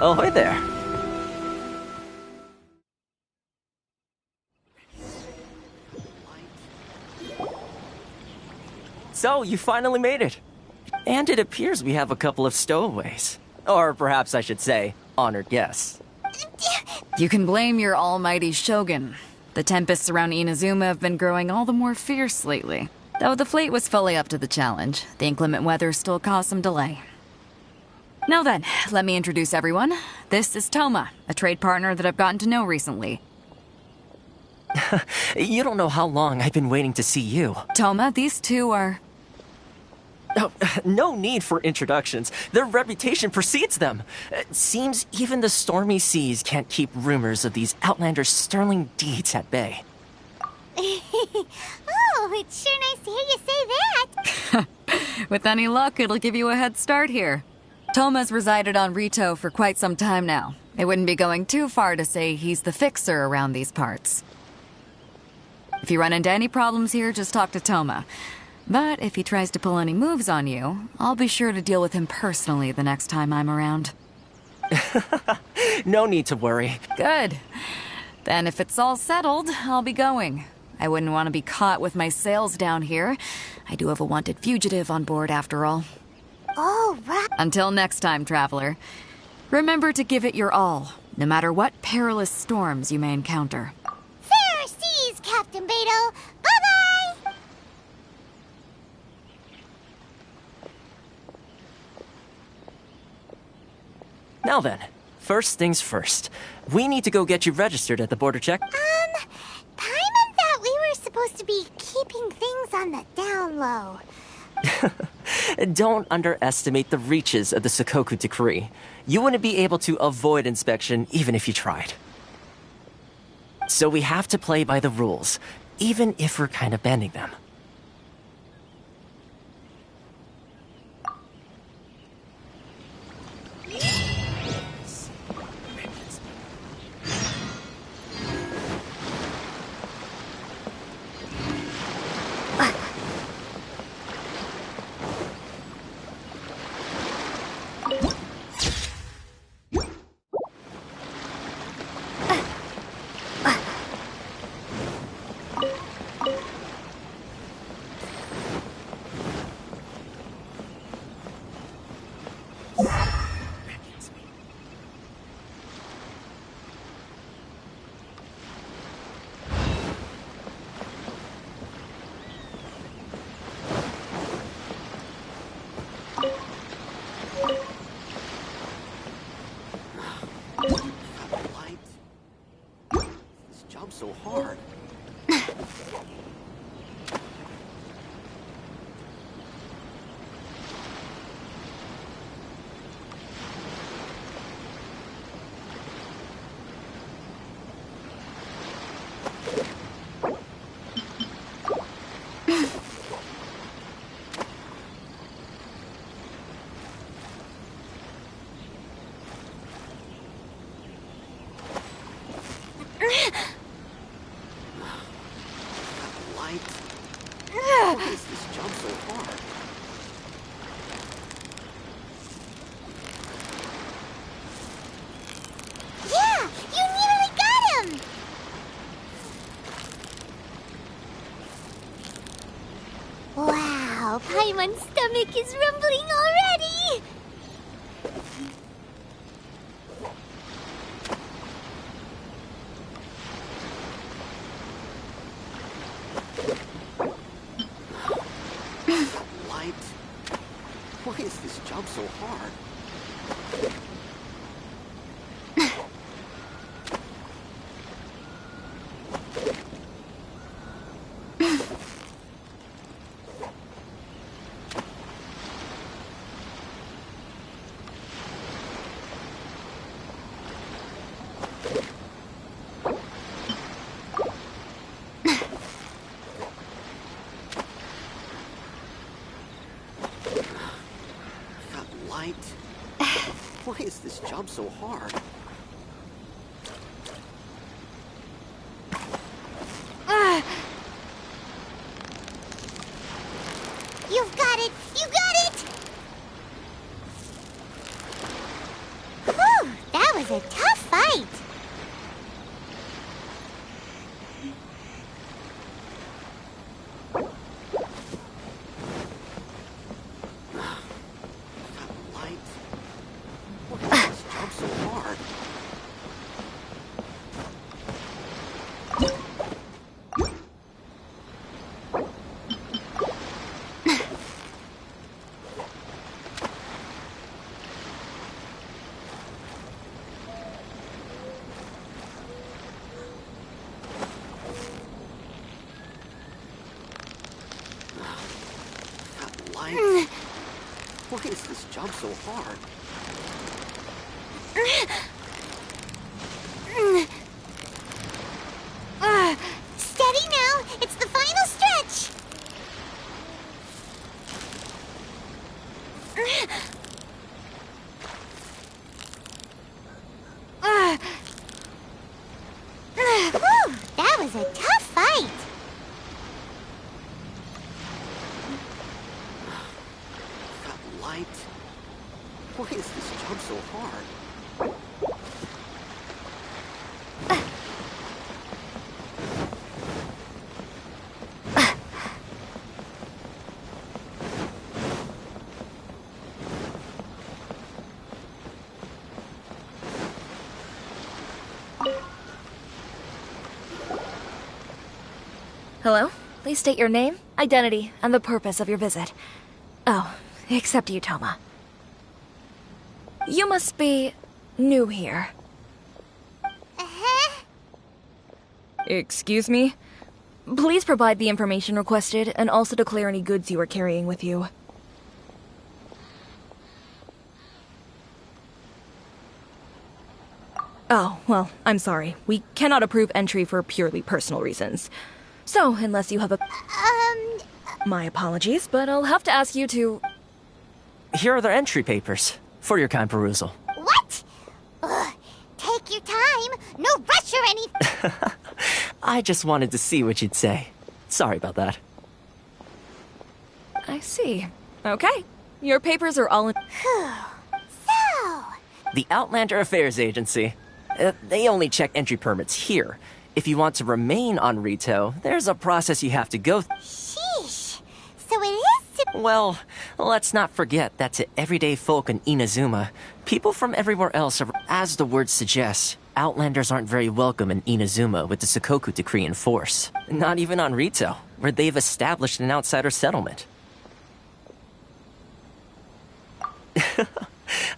Oh, hi there. So, you finally made it. And it appears we have a couple of stowaways. Or perhaps I should say, honored guests. You can blame your almighty Shogun. The tempests around Inazuma have been growing all the more fierce lately. Though the fleet was fully up to the challenge, the inclement weather still caused some delay. Now then, let me introduce everyone. This is Toma, a trade partner that I've gotten to know recently. You don't know how long I've been waiting to see you. Toma, these two are... Oh, no need for introductions. Their reputation precedes them. Seems even the stormy seas can't keep rumors of these outlanders' sterling deeds at bay. Oh, it's sure nice to hear you say that. With any luck, it'll give you a head start here. Toma's resided on Rito for quite some time now. It wouldn't be going too far to say he's the fixer around these parts. If you run into any problems here, just talk to Toma. But if he tries to pull any moves on you, I'll be sure to deal with him personally the next time I'm around. No need to worry. Good. Then if it's all settled, I'll be going. I wouldn't want to be caught with my sails down here. I do have a wanted fugitive on board after all. Oh, right. Until next time, traveler. Remember to give it your all, no matter what perilous storms you may encounter. Fair seas, Captain Beto. Bye-bye! Now then, first things first. We need to go get you registered at the border check. Paimon thought we were supposed to be keeping things on the down low. Don't underestimate the reaches of the Sakoku Decree. You wouldn't be able to avoid inspection even if you tried. So we have to play by the rules, even if we're kind of bending them. So hard. Paimon's stomach is rumbling already! Light. Why is this job so hard? Light. Why is this job so hard? You've got it! You got it! Whew, that was a tough fight! Light. Why is this job so hard? Light. Why is this job so hard? Steady now! It's the final stretch! Whew, that was a tough fight! Light. Why is this job so hard? Hello? Please state your name, identity, and the purpose of your visit. Oh, except you, Toma. You must be new here. Excuse me? Please provide the information requested and also declare any goods you are carrying with you. Oh, well, I'm sorry. We cannot approve entry for purely personal reasons. So, unless you have a... My apologies, but I'll have to ask you to... Here are the entry papers, for your kind perusal. What? Ugh, take your time. No rush or anything. I just wanted to see what you'd say. Sorry about that. I see. Okay. Your papers are all in... So... The Outlander Affairs Agency. They only check entry permits here. If you want to remain on Rito, there's a process you have to go through. Sheesh. So it is to... Well, let's not forget that to everyday folk in Inazuma, people from everywhere else are, as the word suggests, Outlanders aren't very welcome in Inazuma with the Sakoku Decree in force. Not even on Rito, where they've established an outsider settlement.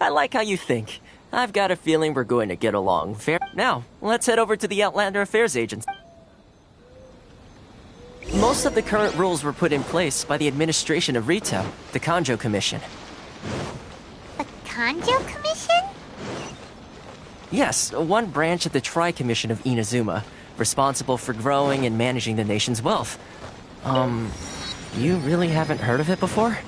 I like how you think. I've got a feeling we're going to get along. Fair. Now, let's head over to the Outlander Affairs Agency. Most of the current rules were put in place by the administration of Rito, the Kanjo Commission. The Kanjo Commission? Yes, one branch of the Tri-Commission of Inazuma, responsible for growing and managing the nation's wealth. You really haven't heard of it before?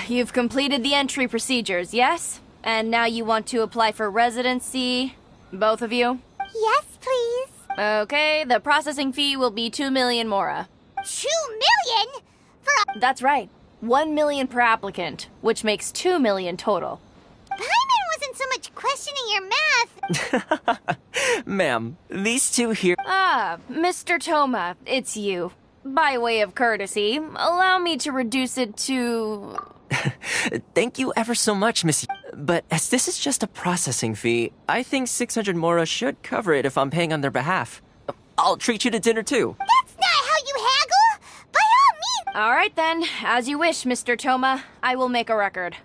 You've completed the entry procedures, yes? And now you want to apply for residency? Both of you? Yes, please. Okay, the processing fee will be 2 million Mora. 2 million? That's right. 1 million per applicant, which makes 2 million total. Paimon wasn't so much questioning your math. Ma'am, these two here. Ah, Mr. Toma, it's you. By way of courtesy, allow me to reduce it to... Thank you ever so much, Miss. But as this is just a processing fee, I think 600 Mora should cover it if I'm paying on their behalf. I'll treat you to dinner too. That's not how you haggle! By all means! All right then, as you wish, Mr. Toma. I will make a record.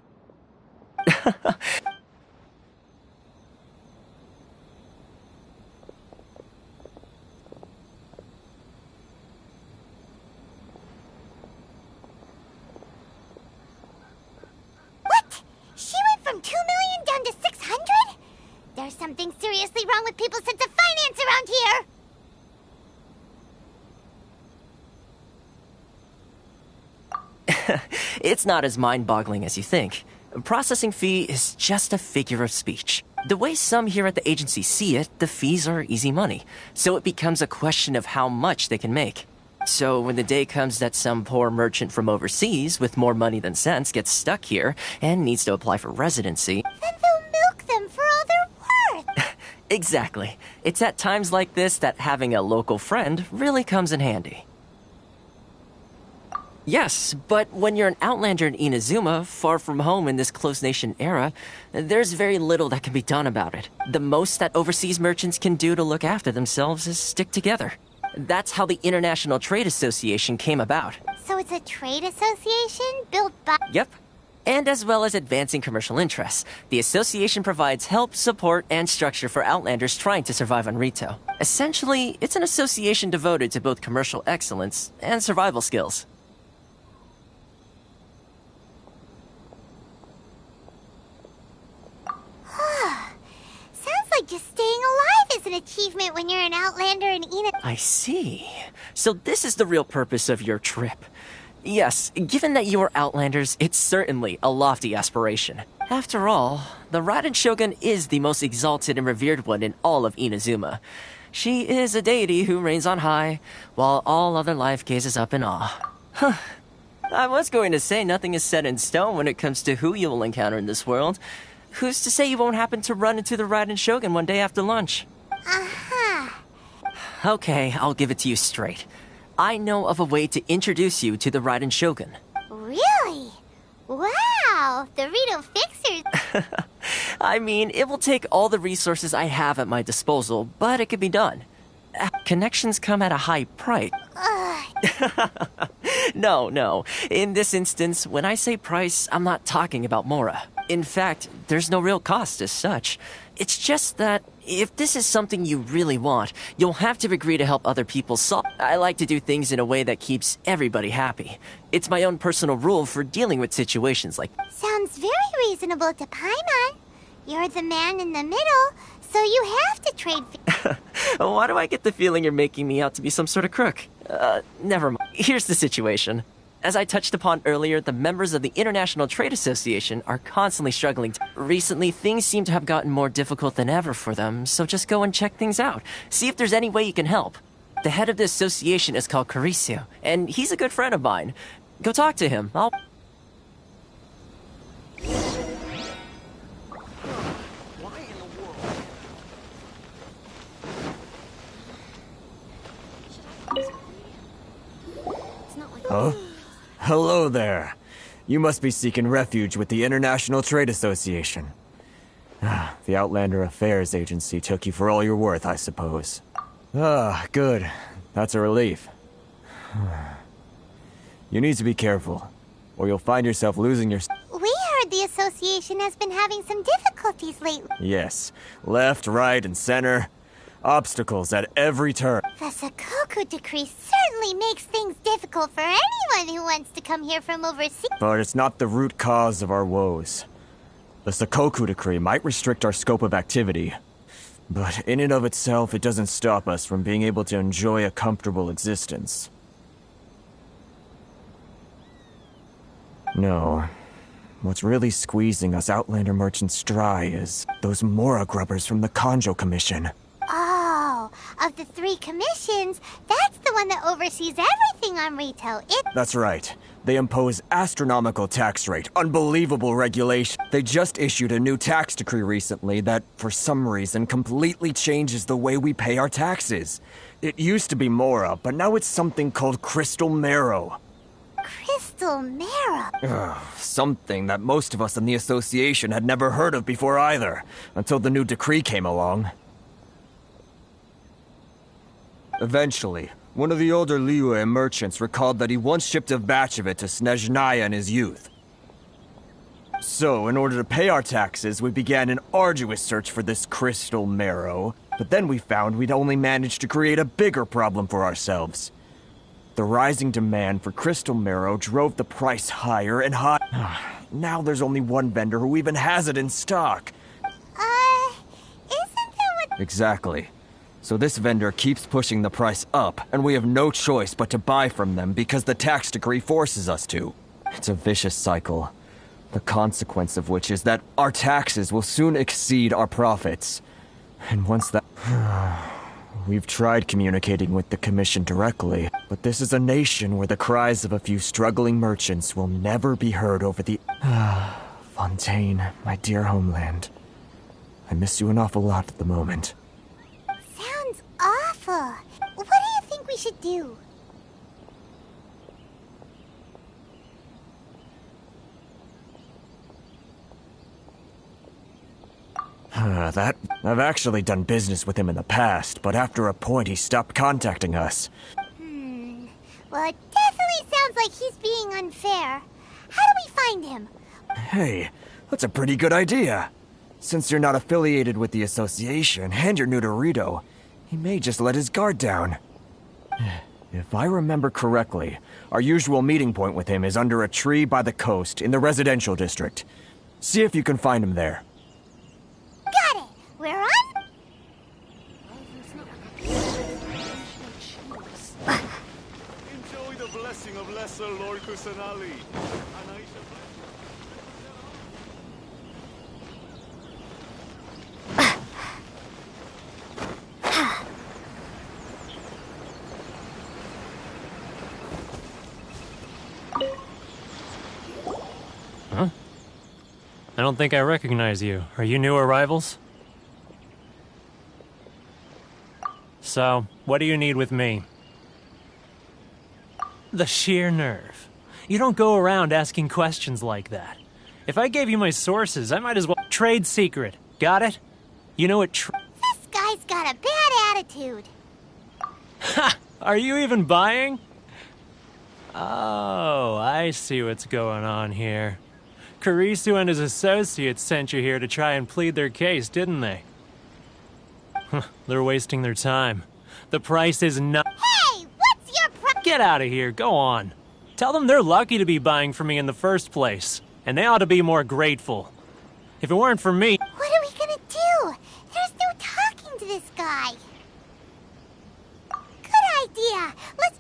What? She went from 2 million down to 600? There's something seriously wrong with people's sense of finance around here! It's not as mind-boggling as you think. Processing fee is just a figure of speech. The way some here at the agency see it, the fees are easy money, so it becomes a question of how much they can make. So when the day comes that some poor merchant from overseas with more money than sense gets stuck here and needs to apply for residency... Then they'll milk them for all they're worth! Exactly. It's at times like this that having a local friend really comes in handy. Yes, but when you're an outlander in Inazuma, far from home in this closed nation era, there's very little that can be done about it. The most that overseas merchants can do to look after themselves is stick together. That's how the International Trade Association came about. So it's a trade association built by... Yep. And as well as advancing commercial interests, the association provides help, support, and structure for outlanders trying to survive on Rito. Essentially, it's an association devoted to both commercial excellence and survival skills. Sounds like just staying alive is an achievement when you're an outlander in Ina... I see. So this is the real purpose of your trip. Yes, given that you are outlanders, it's certainly a lofty aspiration. After all, the Raiden Shogun is the most exalted and revered one in all of Inazuma. She is a deity who reigns on high, while all other life gazes up in awe. Huh. I was going to say nothing is set in stone when it comes to who you will encounter in this world. Who's to say you won't happen to run into the Raiden Shogun one day after lunch? Uh-huh. Okay, I'll give it to you straight. I know of a way to introduce you to the Raiden Shogun. Really? Wow, the Rito Fixers... I mean, it will take all the resources I have at my disposal, but it can be done. Connections come at a high price. No. In this instance, when I say price, I'm not talking about Mora. In fact, there's no real cost as such. It's just that if this is something you really want, you'll have to agree to help other people solve. I like to do things in a way that keeps everybody happy. It's my own personal rule for dealing with situations like... Sounds very reasonable to Paimon. You're the man in the middle, so you have to trade... Why do I get the feeling you're making me out to be some sort of crook? Never mind. Here's the situation. As I touched upon earlier, the members of the International Trade Association are constantly struggling. Recently, things seem to have gotten more difficult than ever for them, so just go and check things out. See if there's any way you can help. The head of the association is called Caricio, and he's a good friend of mine. Go talk to him. I'll... Huh? Hello there. You must be seeking refuge with the International Trade Association. The Outlander Affairs Agency took you for all you're worth, I suppose. Good. That's a relief. You need to be careful, or you'll find yourself losing your... We heard the association has been having some difficulties lately. Yes. Left, right, and center. Obstacles at every turn. The Sakoku decree certainly makes things difficult for anyone who wants to come here from overseas. But it's not the root cause of our woes. The Sakoku decree might restrict our scope of activity, but in and of itself, it doesn't stop us from being able to enjoy a comfortable existence. No. What's really squeezing us Outlander merchants dry is those Mora grubbers from the Kanjo Commission. Oh, Of the 3 commissions, that's the one that oversees everything on retail. That's right. They impose astronomical tax rate, unbelievable regulation. They just issued a new tax decree recently that, for some reason, completely changes the way we pay our taxes. It used to be Mora, but now it's something called Crystal Marrow. Crystal Marrow? Something that most of us in the association had never heard of before either, until the new decree came along. Eventually, one of the older Liyue merchants recalled that he once shipped a batch of it to Snezhnaya in his youth. So, in order to pay our taxes, we began an arduous search for this crystal marrow. But then we found we'd only managed to create a bigger problem for ourselves. The rising demand for crystal marrow drove the price higher and higher. Now there's only one vendor who even has it in stock. Isn't that what... Exactly. So this vendor keeps pushing the price up, and we have no choice but to buy from them because the tax decree forces us to. It's a vicious cycle. The consequence of which is that our taxes will soon exceed our profits. And once that... We've tried communicating with the Commission directly, but this is a nation where the cries of a few struggling merchants will never be heard over the... Fontaine, my dear homeland. I miss you an awful lot at the moment. Sounds awful. What do you think we should do? I've actually done business with him in the past, but after a point he stopped contacting us. Well, it definitely sounds like he's being unfair. How do we find him? Hey, that's a pretty good idea. Since you're not affiliated with the association, and you're new to Rito, he may just let his guard down. If I remember correctly, our usual meeting point with him is under a tree by the coast in the residential district. See if you can find him there. Got it! We're on... Enjoy the blessing of Lesser Lord Kusanali. Huh? I don't think I recognize you. Are you new arrivals? So, what do you need with me? The sheer nerve. You don't go around asking questions like that. If I gave you my sources, I might as well... Trade secret. Got it? You know what This guy's got a bad attitude. Ha! Are you even buying? Oh, I see what's going on here. Kurisu and his associates sent you here to try and plead their case, didn't they? They're wasting their time. The price is not... Hey! What's your Get out of here. Go on. Tell them they're lucky to be buying from me in the first place, and they ought to be more grateful. If it weren't for me... What are we gonna do? There's no talking to this guy. Good idea. Let's...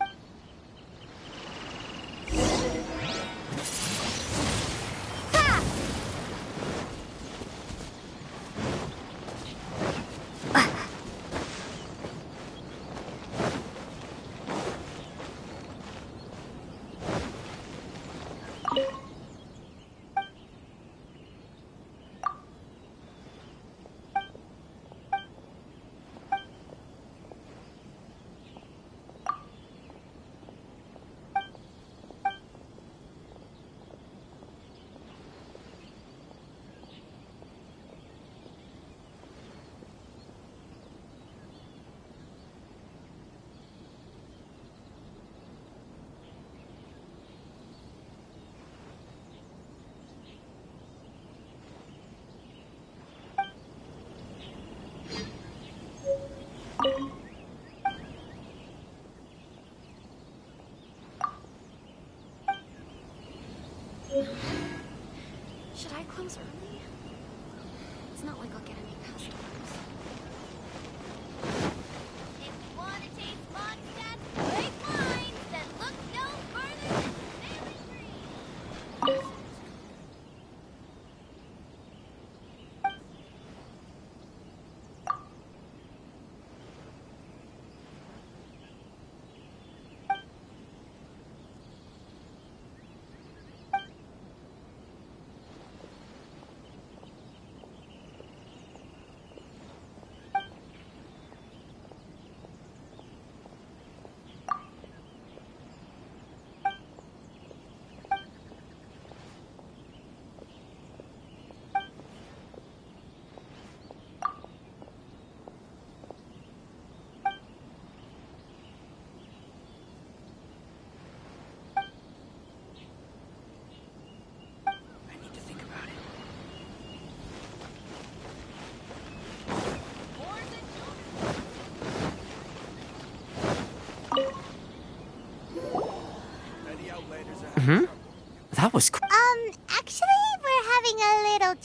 Should I close early? It's not like I'll get any customers. If you want to taste Mondstadt's great wines, then look no further than Sailing Green.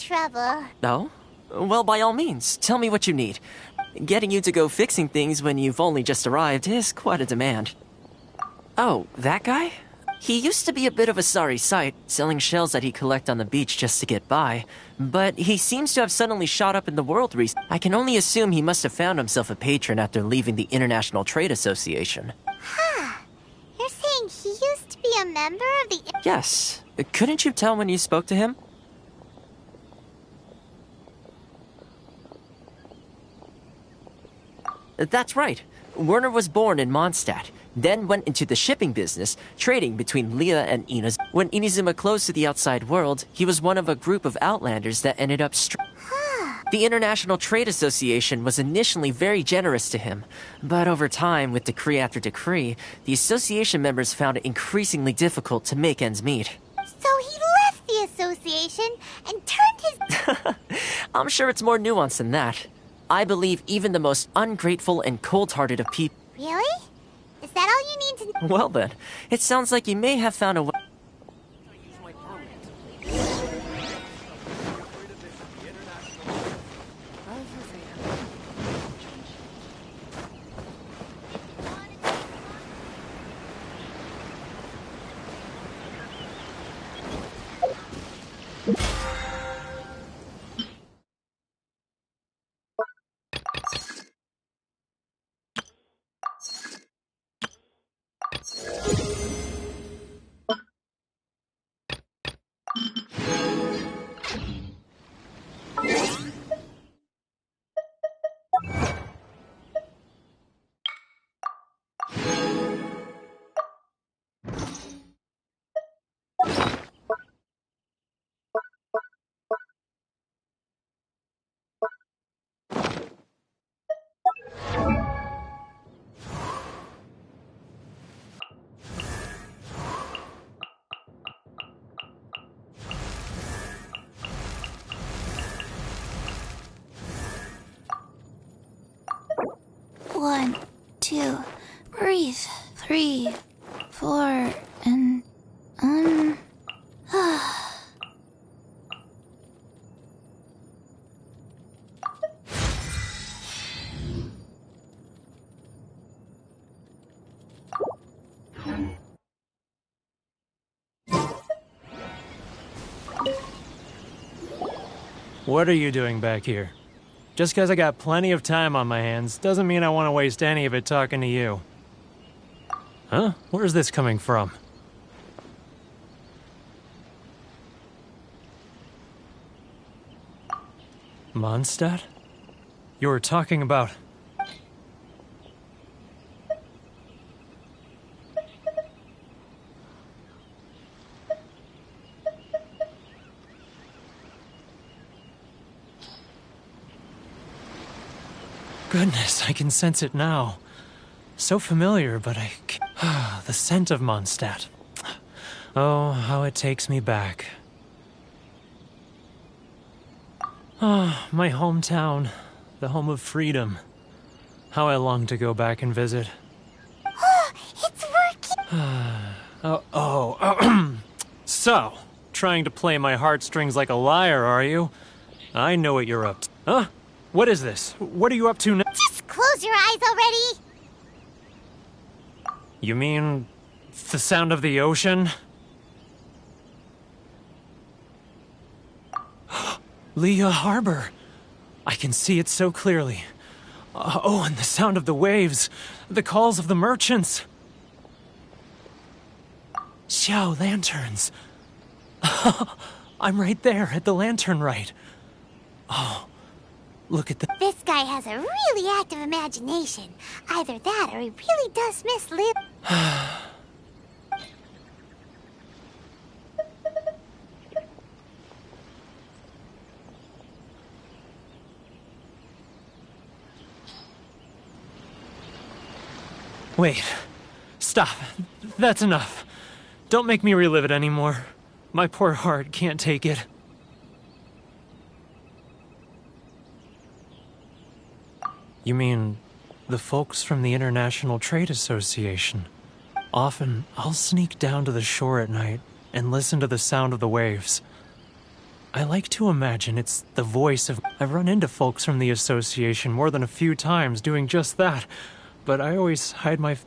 trouble. No? Well, by all means, tell me what you need. Getting you to go fixing things when you've only just arrived is quite a demand. Oh, that guy? He used to be a bit of a sorry sight, selling shells that he collect on the beach just to get by. But he seems to have suddenly shot up in the world recently. I can only assume he must have found himself a patron after leaving the International Trade Association. Huh. You're saying he used to be a member of the... Yes. Couldn't you tell when you spoke to him? That's right. Werner was born in Mondstadt, then went into the shipping business, trading between Leah and Inazuma. When Inazuma closed to the outside world, he was one of a group of outlanders that ended up The International Trade Association was initially very generous to him, but over time, with decree after decree, the association members found it increasingly difficult to make ends meet. So he left the association and turned his... I'm sure it's more nuanced than that. I believe even the most ungrateful and cold-hearted of people... Really? Is that all you need to... Well then, it sounds like you may have found a way... One, two, breathe. 3, 4, and What are you doing back here? Just because I got plenty of time on my hands doesn't mean I want to waste any of it talking to you. Huh? Where's this coming from? Mondstadt? You were talking about... Goodness, I can sense it now. So familiar, but I can't... The scent of Mondstadt. Oh, how it takes me back. Ah, my hometown. The home of freedom. How I long to go back and visit. It's working! So, trying to play my heartstrings like a liar, are you? I know what you're up to. Huh? What is this? What are you up to now? Just close your eyes already! You mean... the sound of the ocean? Leah Harbor! I can see it so clearly. Oh, and the sound of the waves. The calls of the merchants. Xiao lanterns. I'm right there at the lantern right. Oh, look at the... This guy has a really active imagination. Either that or he really does miss Liv. Wait. Stop. That's enough. Don't make me relive it anymore. My poor heart can't take it. You mean the folks from the International Trade Association? Often, I'll sneak down to the shore at night and listen to the sound of the waves. I like to imagine it's the voice of... I've run into folks from the association more than a few times doing just that, but I always hide my...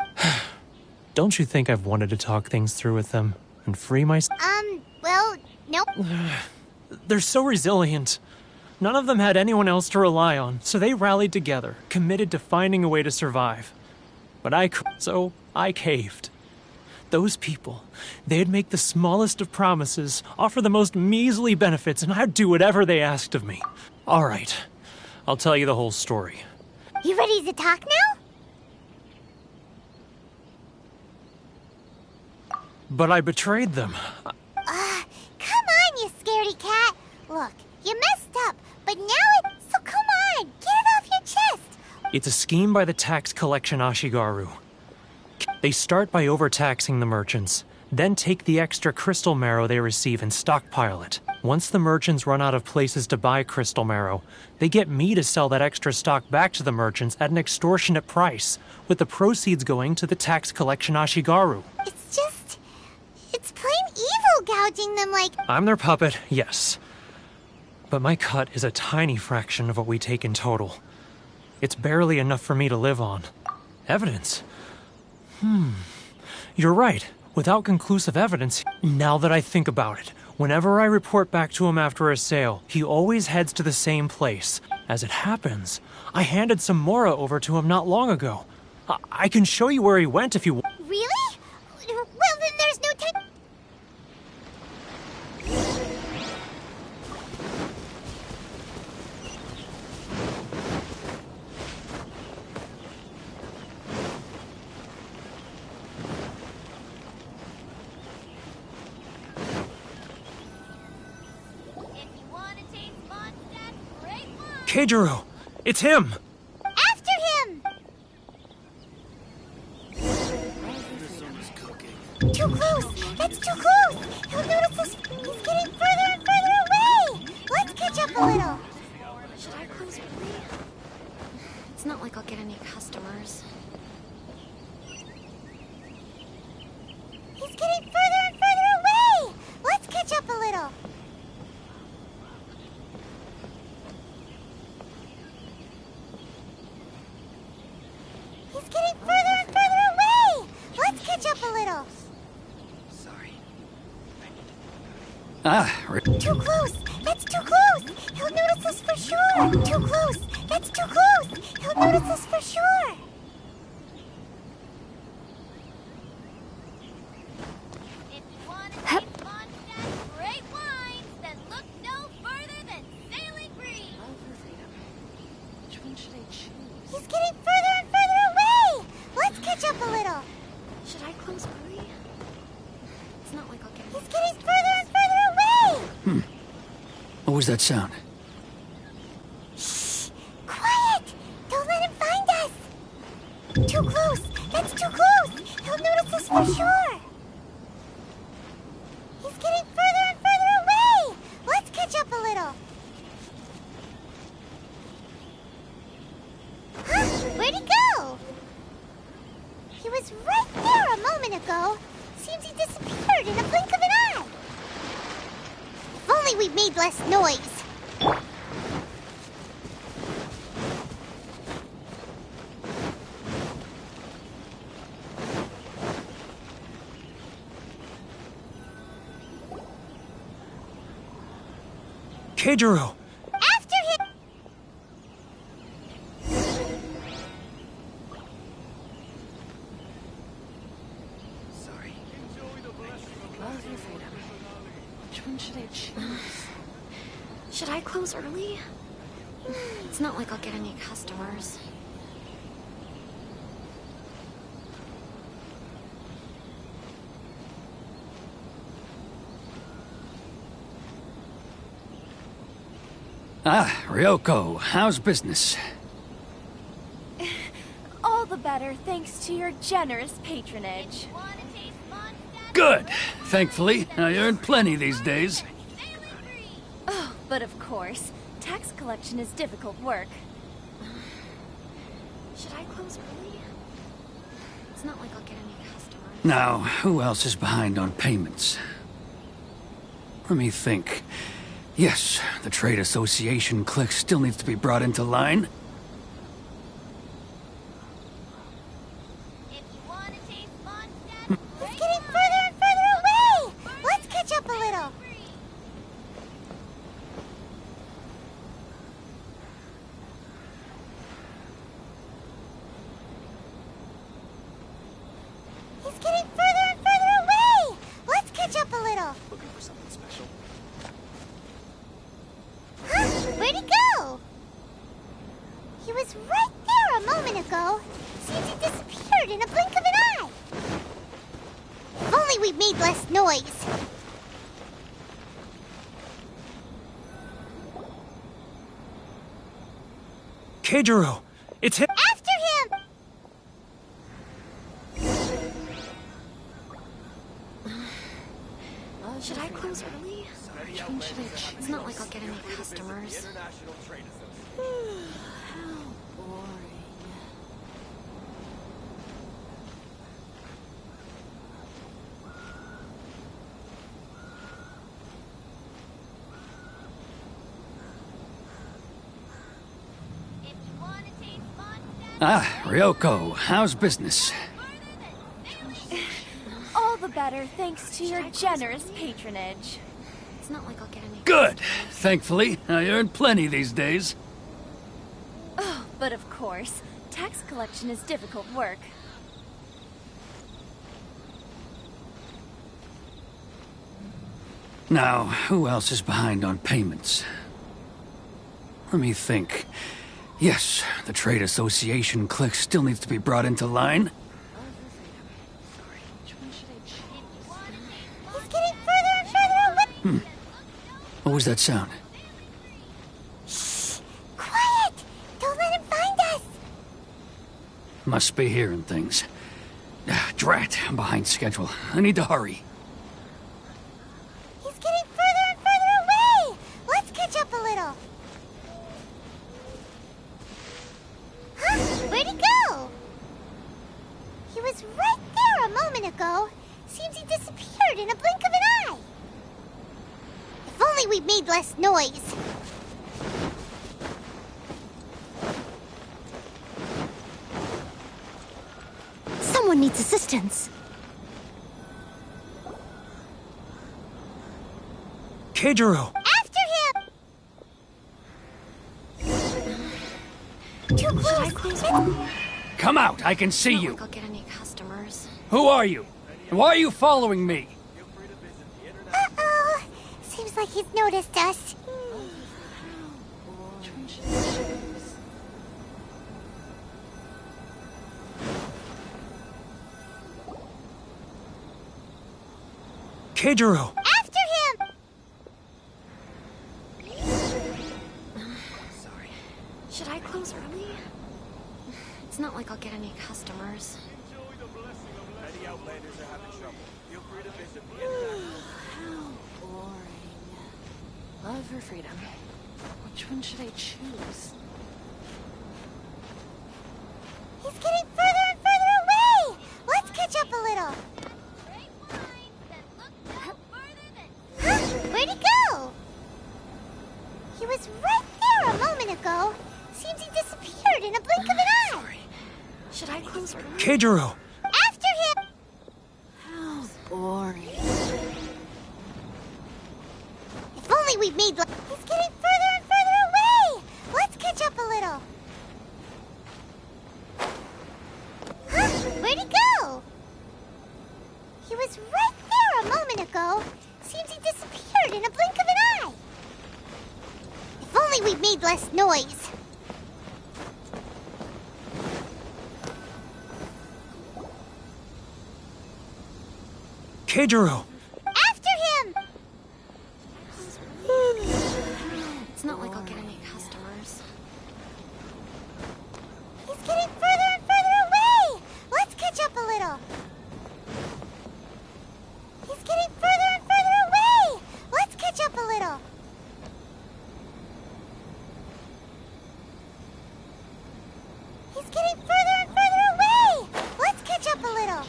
Don't you think I've wanted to talk things through with them and free myself? Well, nope. They're so resilient. None of them had anyone else to rely on, so they rallied together, committed to finding a way to survive. But so I caved. Those people, they'd make the smallest of promises, offer the most measly benefits, and I'd do whatever they asked of me. All right, I'll tell you the whole story. You ready to talk now? But I betrayed them. Come on, you scaredy cat. Look, you messed up, but now so come on, get it off your chest. It's a scheme by the tax collection Ashigaru. They start by overtaxing the merchants, then take the extra crystal marrow they receive and stockpile it. Once the merchants run out of places to buy crystal marrow, they get me to sell that extra stock back to the merchants at an extortionate price, with the proceeds going to the tax collection Ashigaru. It's plain evil gouging them like... I'm their puppet, yes. But my cut is a tiny fraction of what we take in total. It's barely enough for me to live on. Evidence? You're right. Without conclusive evidence, now that I think about it, whenever I report back to him after a sale, he always heads to the same place. As it happens, I handed some Mora over to him not long ago. I can show you where he went if you want. Really? Well, then there's no time... Keijiro! It's him! After him! Too close! That's too close! He'll notice us! He's getting further and further away! Let's catch up a little! Should I close early? It's not like I'll get any customers. He's getting further and further away! Let's catch up a little! He's getting further and further away! Let's catch up a little! Too close! That's too close! He'll notice us for sure! Too close! That's too close! He'll notice us for sure! If you want to taste Mondstadt's great wines, then look no further than Sailing Green. Which one should I choose? He's getting further and further away! Let's catch up a little! Should I close early? It's not like I'll get any... He's getting further and further away! What was that sound? Shh! Quiet! Don't let him find us! Too close! That's too close! He'll notice us for sure! He's getting further and further away! Let's catch up a little! Huh? Where'd he go? He was right there a moment ago. Seems he disappeared in a blink of an eye. If only we'd made less noise. Keijiro! After him! Sorry. What was you afraid of? Which one should I choose? Should I close early? It's not like I'll get any customers. Ah, Ryoko, how's business? All the better thanks to your generous patronage. Good. Thankfully, I earn plenty these days. Oh, but of course, tax collection is difficult work. Should I close early? It's not like I'll get any customers. Now, who else is behind on payments? Let me think. Yes, the Trade Association clique still needs to be brought into line. He's getting further and further away! Let's catch up a little. He's getting further and further away! Let's catch up a little. Looking for something special? Huh? Where'd he go? He was right there a moment ago. Seems he disappeared in a blink of an eye. If only we made less noise. Keijiro! It's him! After him! Should I close early? Which one should I choose? It's not like I'll get any customers. How boring. Ah, Ryoko, how's business? All the better thanks to your generous patronage. It's not like I'll get any Good. Thankfully, I earn plenty these days. Oh, but of course, tax collection is difficult work. Now, who else is behind on payments? Let me think. Yes, the Trade Association clique still needs to be brought into line. He's getting further and further away. What was that sound? Shh! Quiet! Don't let him find us! Must be hearing things. Drat, I'm behind schedule. I need to hurry. He's getting further and further away! Let's catch up a little. Huh? Where'd he go? He was right there a moment ago. Seems he disappeared in a blink of an eye. If only we made less noise. Someone needs assistance. Keijiro! After him! Too close! Come out, I can see you. I'll get any customers. Who are you? And why are you following me? Uh-oh! Seems like he's noticed us. Keijiro! After him! Sorry. Should I close early? It's not like I'll get any customers. Many outlanders are having trouble. Feel free to visit the How boring. Love for freedom. Which one should I choose? He's getting further and further away! Let's catch up a little. Huh? Where'd he go? He was right there a moment ago. Seems he disappeared in a blink of an eye. Sorry. Should I close early? Keijiro! After him! How boring. If only we made... He's getting further and further away! Let's catch up a little. Huh? Where'd he go? He was right there a moment ago. Seems he disappeared in a blink of an eye. If only we made less noise. Keijiro! After him! It's not like I'll get any customers. He's getting further and further away! Let's catch up a little. He's getting further and further away! Let's catch up a little. He's getting further and further away! Let's catch up a little.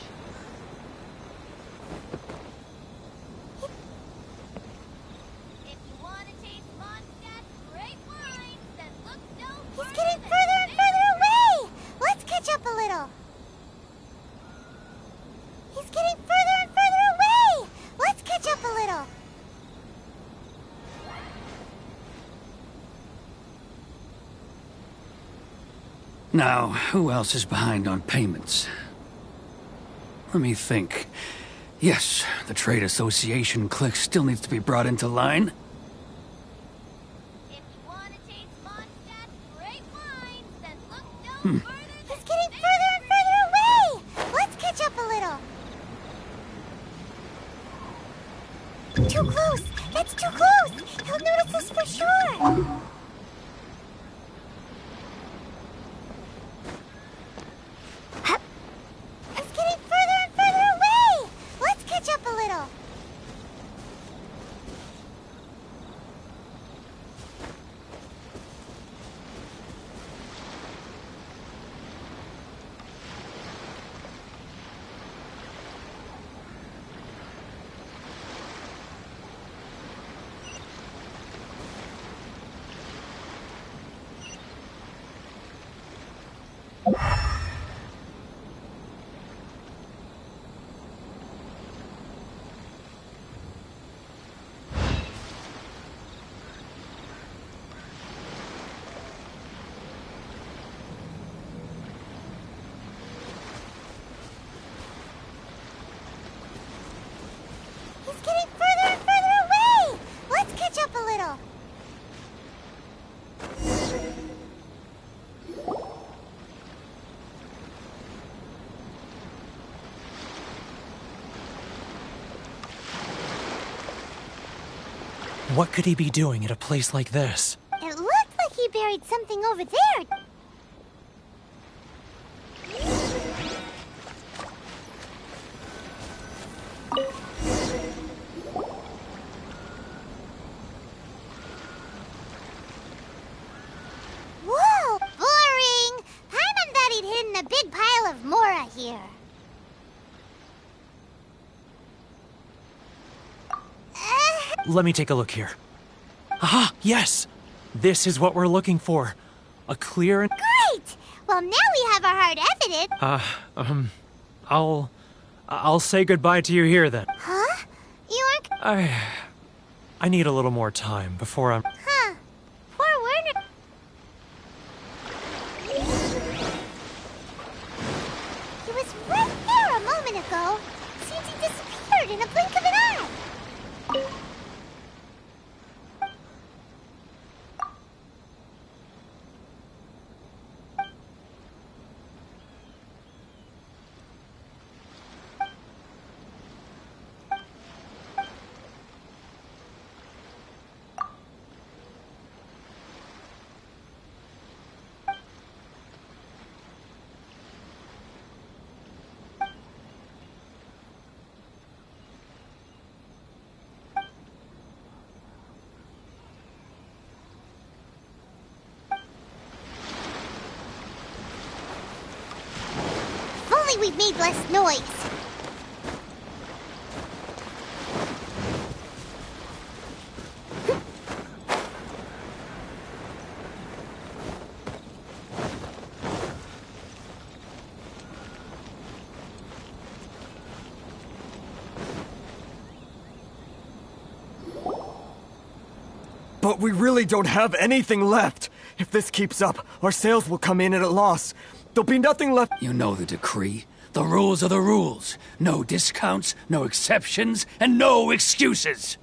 Now, who else is behind on payments? Let me think. Yes, the Trade Association clique still needs to be brought into line. He's getting further and further away! Let's catch up a little. Too close! That's too close! He'll notice us for sure! He's getting further and further away! Let's catch up a little. He's getting further and further away! Let's catch up a little. What could he be doing at a place like this? It looked like he buried something over there. Whoa! Boring! Paimon thought he'd hidden a big pile of Mora here. Let me take a look here. Ah, yes! This is what we're looking for. A clear and... Great! Well, now we have our hard evidence. I'll say goodbye to you here then. Huh? You aren't... I need a little more time before I'm... Huh. Poor Werner. He was right there a moment ago. Seems he disappeared in a blink of an eye. If only we'd made less noise. But we really don't have anything left. If this keeps up, our sales will come in at a loss. There'll be nothing left. You know the decree. The rules are the rules. No discounts, no exceptions, and no excuses.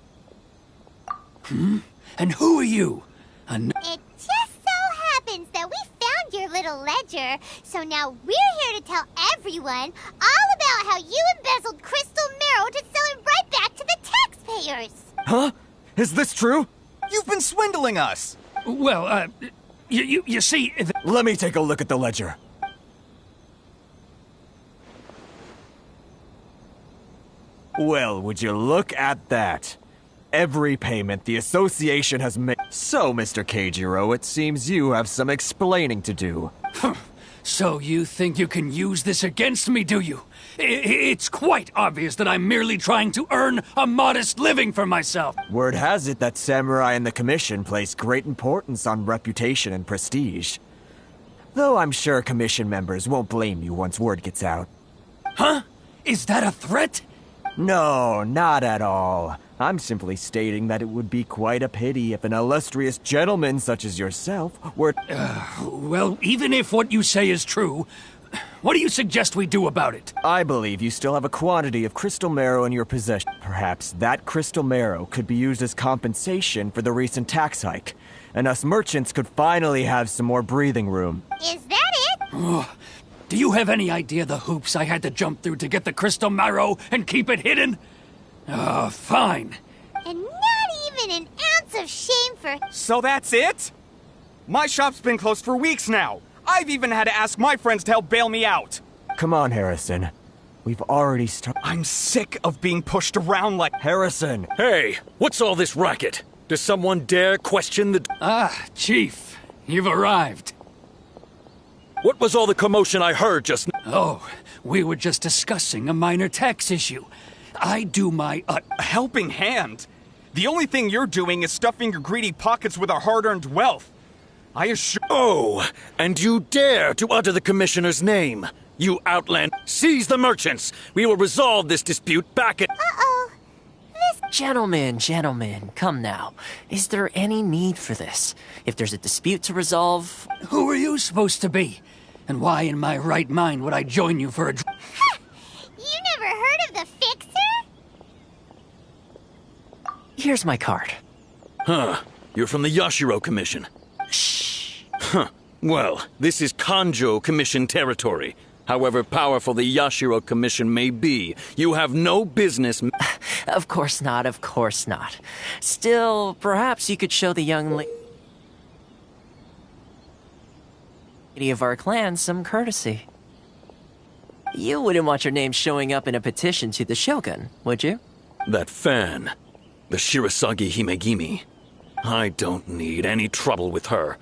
And who are you? It just so happens that we found your little ledger, so now we're here to tell everyone all about how you embezzled crystal marrow to sell it right back to the taxpayers. Huh? Is this true? You've been swindling us! Well, you see... Let me take a look at the ledger. Well, would you look at that? Every payment the association has made. So, Mr. Keijiro, it seems you have some explaining to do. So you think you can use this against me, do you? It's quite obvious that I'm merely trying to earn a modest living for myself. Word has it that Samurai and the Commission place great importance on reputation and prestige. Though I'm sure Commission members won't blame you once word gets out. Huh? Is that a threat? No, not at all. I'm simply stating that it would be quite a pity if an illustrious gentleman such as yourself were... Well, even if what you say is true, what do you suggest we do about it? I believe you still have a quantity of crystal marrow in your possession. Perhaps that crystal marrow could be used as compensation for the recent tax hike, and us merchants could finally have some more breathing room. Is that it? Oh, do you have any idea the hoops I had to jump through to get the crystal marrow and keep it hidden? Fine. And not even an ounce of shame for... So that's it? My shop's been closed for weeks now. I've even had to ask my friends to help bail me out. Come on, Harrison. We've already started. I'm sick of being pushed around like... Harrison! Hey, what's all this racket? Does someone dare question the... Chief, you've arrived. What was all the commotion I heard just now? Oh, we were just discussing a minor tax issue. I do my a helping hand? The only thing you're doing is stuffing your greedy pockets with our hard-earned wealth. I assure... Oh, and you dare to utter the Commissioner's name. You outland... Seize the merchants! We will resolve this dispute back at... Uh-oh. Gentlemen, come now. Is there any need for this? If there's a dispute to resolve... Who are you supposed to be? And why in my right mind would I join you for a... You never heard of the Fixer? Here's my card. Huh. You're from the Yashiro Commission. Shh. Huh. Well, this is Kanjo Commission territory. However powerful the Yashiro Commission may be, you have no business... Of course not. Still, perhaps you could show the young lady of our clan some courtesy. You wouldn't want your name showing up in a petition to the Shogun, would you? That fan, the Shirasagi Himegimi. I don't need any trouble with her.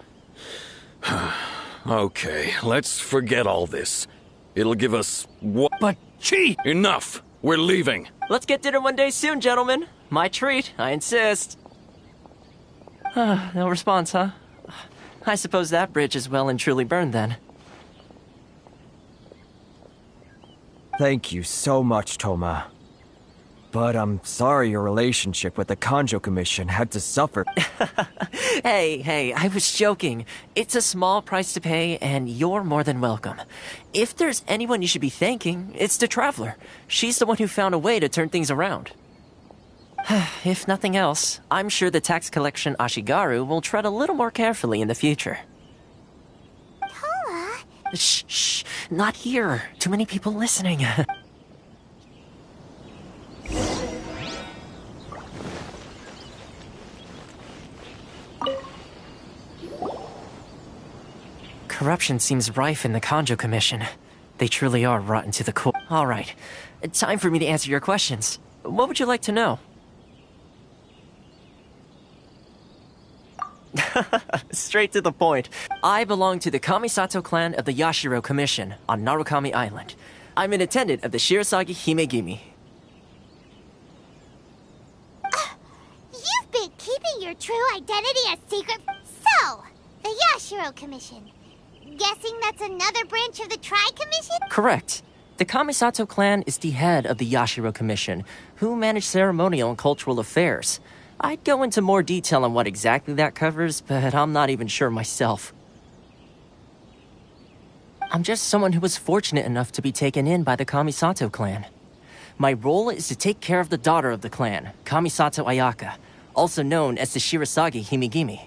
Okay, let's forget all this. It'll give us what? But, Chief! Enough! We're leaving. Let's get dinner one day soon, gentlemen. My treat, I insist. No response, huh? I suppose that bridge is well and truly burned then. Thank you so much, Toma. But I'm sorry your relationship with the Kanjo Commission had to suffer. Hey, I was joking. It's a small price to pay, and you're more than welcome. If there's anyone you should be thanking, it's the Traveler. She's the one who found a way to turn things around. If nothing else, I'm sure the tax collection Ashigaru will tread a little more carefully in the future. Toma? Shh, not here. Too many people listening. Corruption seems rife in the Kanjo Commission. They truly are rotten to the core. All right, time for me to answer your questions. What would you like to know? Straight to the point. I belong to the Kamisato clan of the Yashiro Commission on Narukami Island. I'm an attendant of the Shirasagi Himegimi. You've been keeping your true identity a secret. So, the Yashiro Commission. Guessing that's another branch of the Tri-Commission? Correct. The Kamisato clan is the head of the Yashiro Commission, who manage ceremonial and cultural affairs. I'd go into more detail on what exactly that covers, but I'm not even sure myself. I'm just someone who was fortunate enough to be taken in by the Kamisato clan. My role is to take care of the daughter of the clan, Kamisato Ayaka, also known as the Shirasagi Himegimi.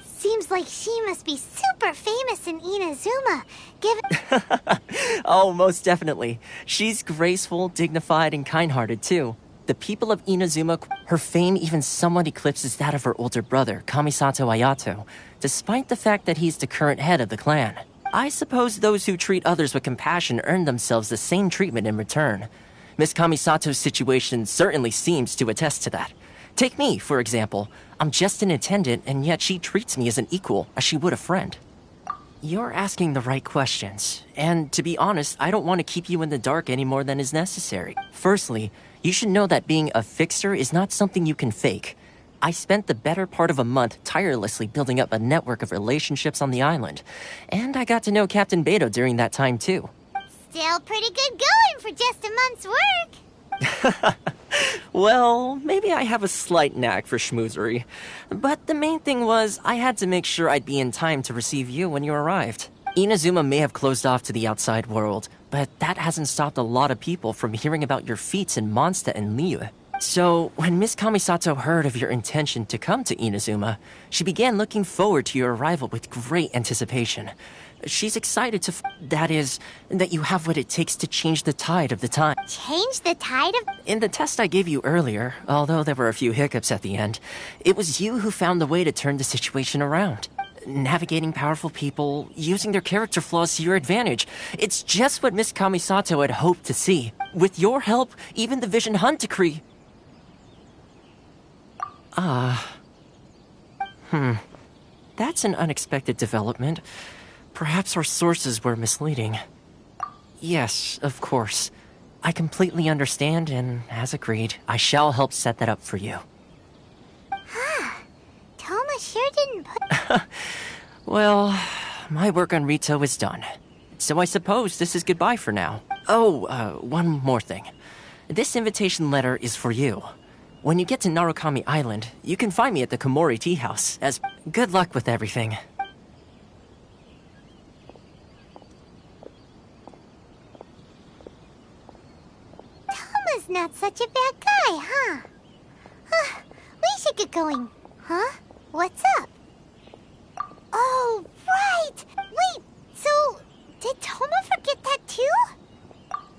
Seems like she must be super famous in Inazuma, given... Oh, most definitely. She's graceful, dignified, and kind-hearted, too. The people of Inazuma, her fame even somewhat eclipses that of her older brother, Kamisato Ayato, despite the fact that he's the current head of the clan. I suppose those who treat others with compassion earn themselves the same treatment in return. Miss Kamisato's situation certainly seems to attest to that. Take me, for example. I'm just an attendant, and yet she treats me as an equal, as she would a friend. You're asking the right questions, and to be honest, I don't want to keep you in the dark any more than is necessary. Firstly, you should know that being a fixer is not something you can fake. I spent the better part of a month tirelessly building up a network of relationships on the island, and I got to know Captain Beto during that time too. Still pretty good going for just a month's work. Well, maybe I have a slight knack for schmoozery. But the main thing was, I had to make sure I'd be in time to receive you when you arrived. Inazuma may have closed off to the outside world, but that hasn't stopped a lot of people from hearing about your feats in Mondstadt and Liyue. So, when Miss Kamisato heard of your intention to come to Inazuma, she began looking forward to your arrival with great anticipation. She's excited that you have what it takes to change the tide of the time. Change the tide of... In the test I gave you earlier, although there were a few hiccups at the end, it was you who found the way to turn the situation around. Navigating powerful people, using their character flaws to your advantage. It's just what Miss Kamisato had hoped to see. With your help, even the Vision Hunt decree... That's an unexpected development. Perhaps our sources were misleading. Yes, of course. I completely understand, and as agreed, I shall help set that up for you. Toma sure didn't put... Well, my work on Rito is done. So I suppose this is goodbye for now. Oh, one more thing. This invitation letter is for you. When you get to Narukami Island, you can find me at the Komori Tea House, as good luck with everything. Toma's not such a bad guy, huh? We should get going. Huh? What's up? Oh, right! Wait, so did Toma forget that too?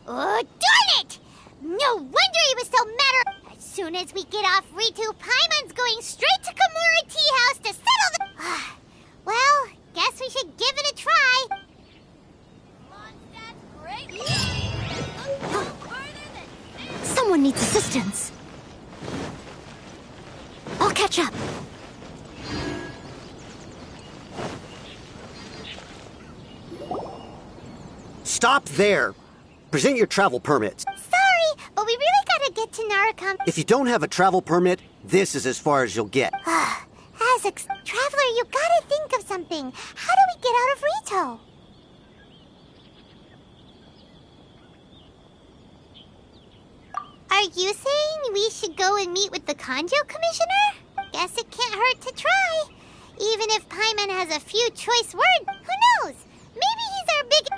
Oh, darn it! No wonder he was so mad. As soon as we get off Ritu, Paimon's going straight to Komori Tea House to settle the... Well, guess we should give it a try. Someone needs assistance. I'll catch up. Stop there! Present your travel permits. Sorry, but we really gotta get to Narukami. If you don't have a travel permit, this is as far as you'll get. Traveler, you gotta think of something. How do we get out of Rito? Are you saying we should go and meet with the Kanjo Commissioner? Guess it can't hurt to try. Even if Paimon has a few choice words, who knows? Maybe he's our big...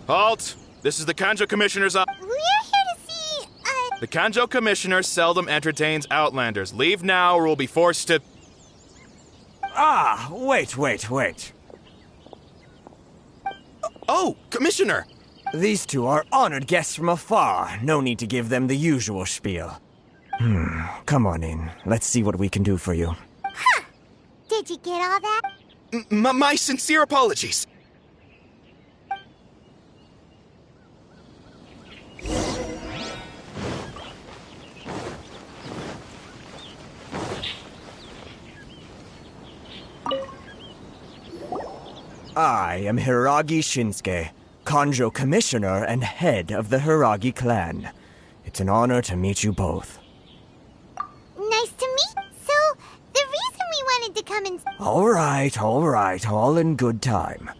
Halt! This is the Kanjo Commissioner's We're here to see, The Kanjo Commissioner seldom entertains Outlanders. Leave now or we'll be forced to... Wait. Oh, Commissioner! These two are honored guests from afar. No need to give them the usual spiel. Come on in. Let's see what we can do for you. Did you get all that? My sincere apologies. I am Hiragi Shinsuke, Kanjo Commissioner and head of the Hiragi clan. It's an honor to meet you both. Nice to meet. So, the reason we wanted to come and... All right, all in good time.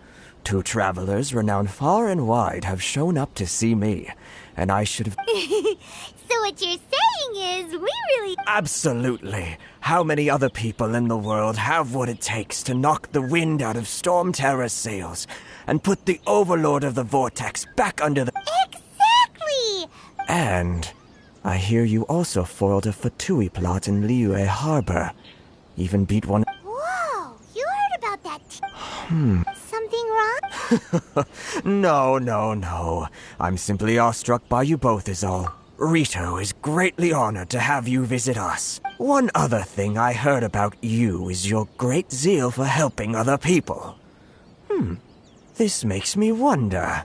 Two travelers renowned far and wide have shown up to see me, and I should have... So what you're saying is, we really... Absolutely. How many other people in the world have what it takes to knock the wind out of Storm Terror's sails and put the Overlord of the Vortex back under the... Exactly! And I hear you also foiled a Fatui plot in Liyue Harbor. Even beat one... Whoa! You heard about that Something wrong? No. I'm simply awestruck by you both is all. Rito is greatly honored to have you visit us. One other thing I heard about you is your great zeal for helping other people. This makes me wonder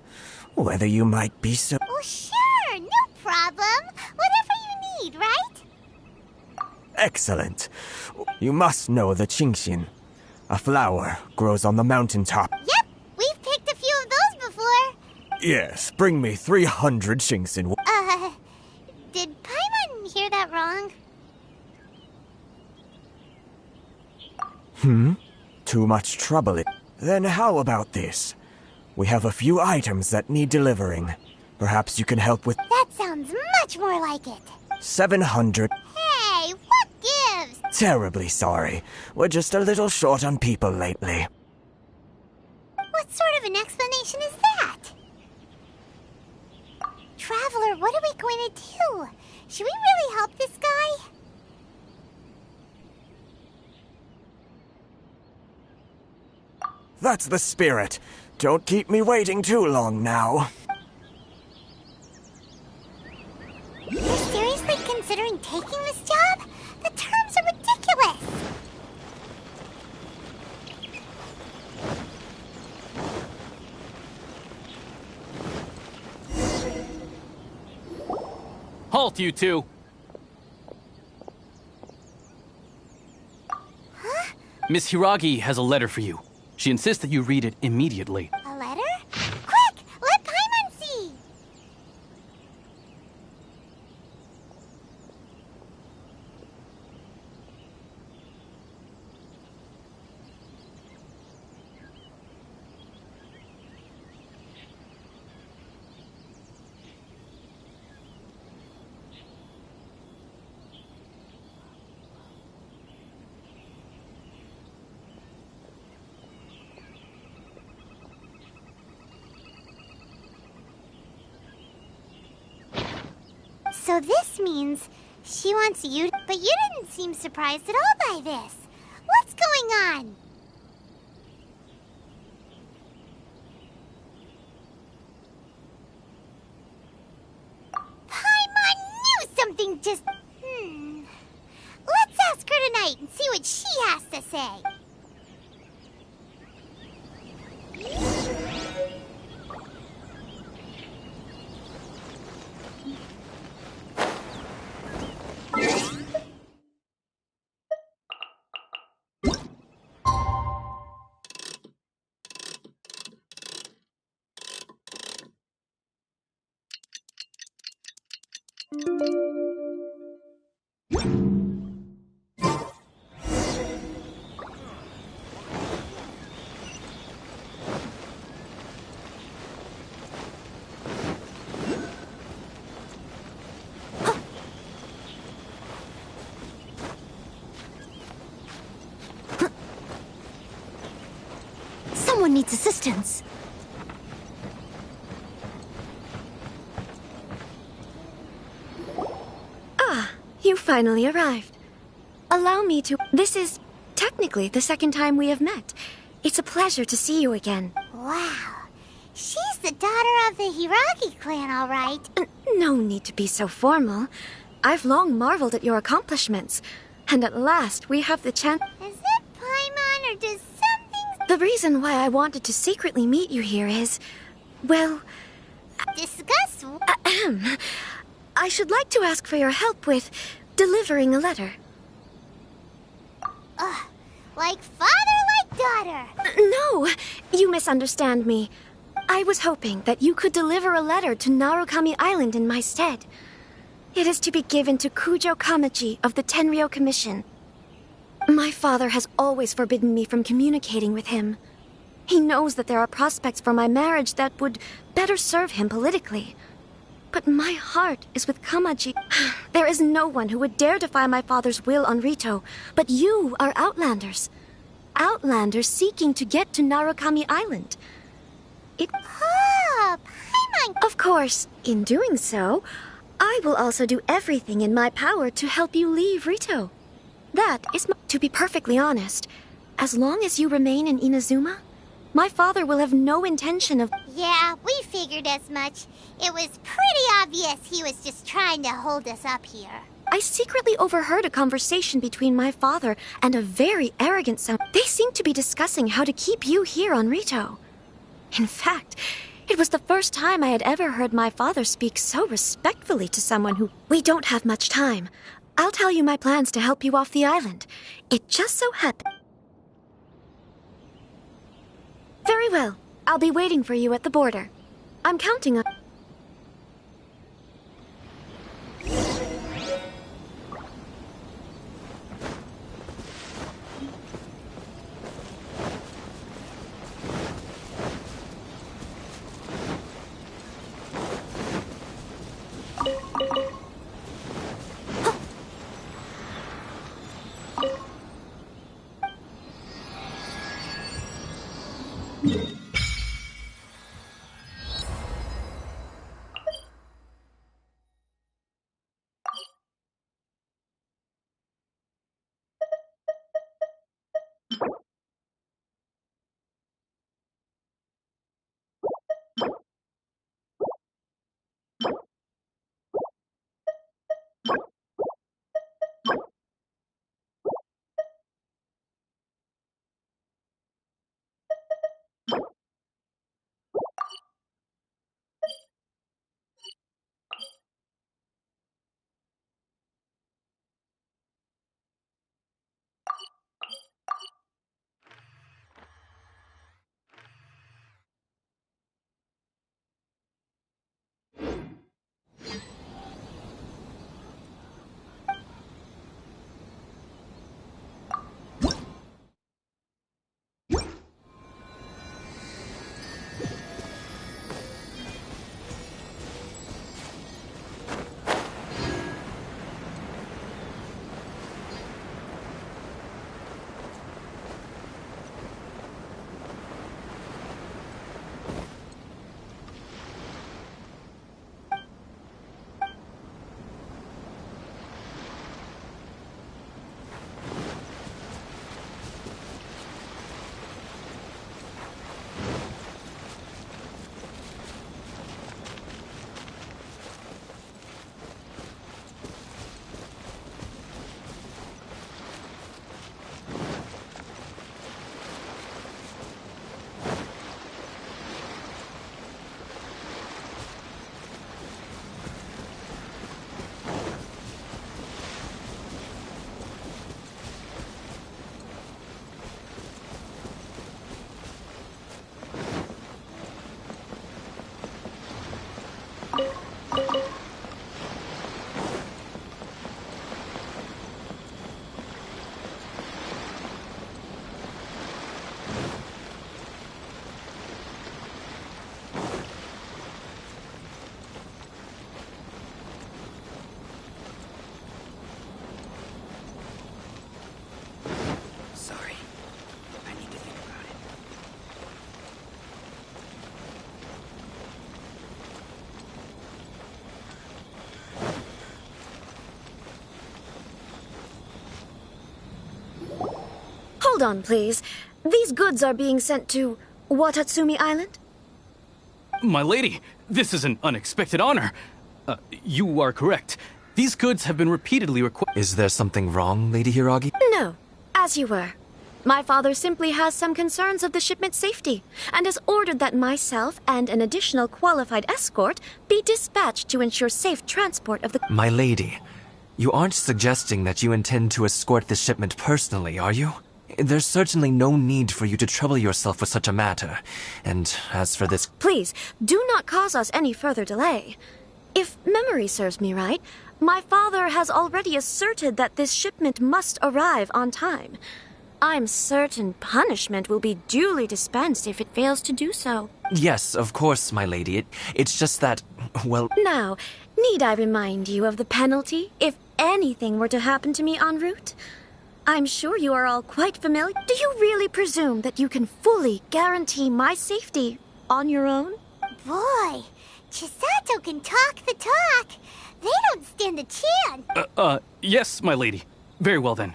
whether you might be so... Oh, sure! No problem! Whatever you need, right? Excellent. You must know the Qingxin. A flower grows on the mountaintop. Yep! We've picked a few of those before. Yes, bring me 300 Qingxin. Did Paimon hear that wrong? too much trouble. Then how about this? We have a few items that need delivering. Perhaps you can help with That sounds much more like it. 700. Hey, what gives? Terribly sorry. We're just a little short on people lately. What sort of an explanation is that? Traveler, what are we going to do? Should we really help this guy? That's the spirit. Don't keep me waiting too long now. You're seriously considering taking this job? The terms are ridiculous! Halt, you two! Huh? Miss Hiragi has a letter for you. She insists that you read it immediately. A letter? Quick! Let Paimon see! So this means she wants you, but you didn't seem surprised at all by this. What's going on? Paimon knew something just... Let's ask her tonight and see what she has to say. Someone needs assistance. Ah, you finally arrived. Allow me to... This is technically the second time we have met. It's a pleasure to see you again. Wow. She's the daughter of the Hiragi clan, all right. No need to be so formal. I've long marveled at your accomplishments. And at last, we have the chance... Is it Paimon or does something... The reason why I wanted to secretly meet you here is... Well... Discuss... I should like to ask for your help with delivering a letter. Like father, like daughter. No, you misunderstand me. I was hoping that you could deliver a letter to Narukami Island in my stead. It is to be given to Kujo Kamaji of the Tenryou Commission. My father has always forbidden me from communicating with him. He knows that there are prospects for my marriage that would better serve him politically. But my heart is with Kamaji. There is no one who would dare defy my father's will on Rito, but you are Outlanders. Outlanders seeking to get to Narukami Island. Paimon! Of course, in doing so, I will also do everything in my power to help you leave Rito. That is to be perfectly honest, as long as you remain in Inazuma, my father will have no intention of... Yeah, we figured as much. It was pretty obvious he was just trying to hold us up here. I secretly overheard a conversation between my father and a very arrogant sound. They seemed to be discussing how to keep you here on Rito. In fact, it was the first time I had ever heard my father speak so respectfully to someone who... We don't have much time. I'll tell you my plans to help you off the island. It just so happened... Very well. I'll be waiting for you at the border. I'm counting on... Hold on, please. These goods are being sent to Watatsumi Island? My lady, this is an unexpected honor. You are correct. These goods have been repeatedly requested. Is there something wrong, Lady Hiragi? No, as you were. My father simply has some concerns of the shipment's safety, and has ordered that myself and an additional qualified escort be dispatched to ensure safe transport of the... My lady, you aren't suggesting that you intend to escort this shipment personally, are you? There's certainly no need for you to trouble yourself with such a matter. And as for this... Please, do not cause us any further delay. If memory serves me right, my father has already asserted that this shipment must arrive on time. I'm certain punishment will be duly dispensed if it fails to do so. Yes, of course, my lady. It's just that, well... Now, need I remind you of the penalty if anything were to happen to me en route? I'm sure you are all quite familiar. Do you really presume that you can fully guarantee my safety on your own? Boy, Chisato can talk the talk. They don't stand a chance. Yes, my lady. Very well then.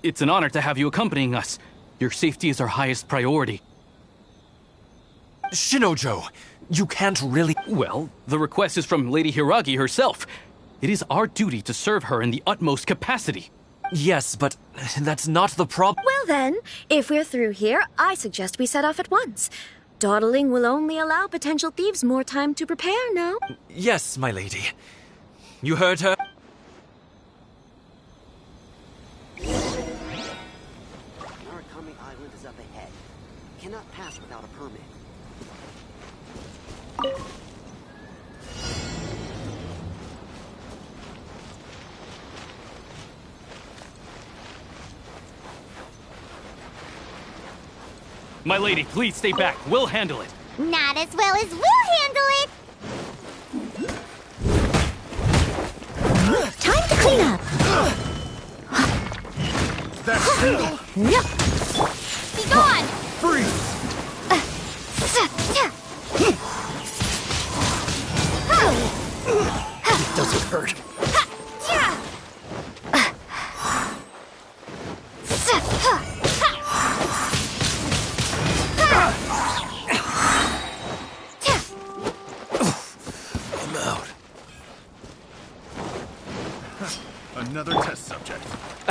It's an honor to have you accompanying us. Your safety is our highest priority. Shinojo, you can't really... Well, the request is from Lady Hiragi herself. It is our duty to serve her in the utmost capacity. Yes, but that's not the problem. Well then, if we're through here, I suggest we set off at once. Dawdling will only allow potential thieves more time to prepare, no? Yes, my lady. You heard her? Narukami Island is up ahead. Cannot pass without a permit. My lady, please stay back. We'll handle it. Not as well as we'll handle it. Time to clean up. That single? Be gone! Freeze!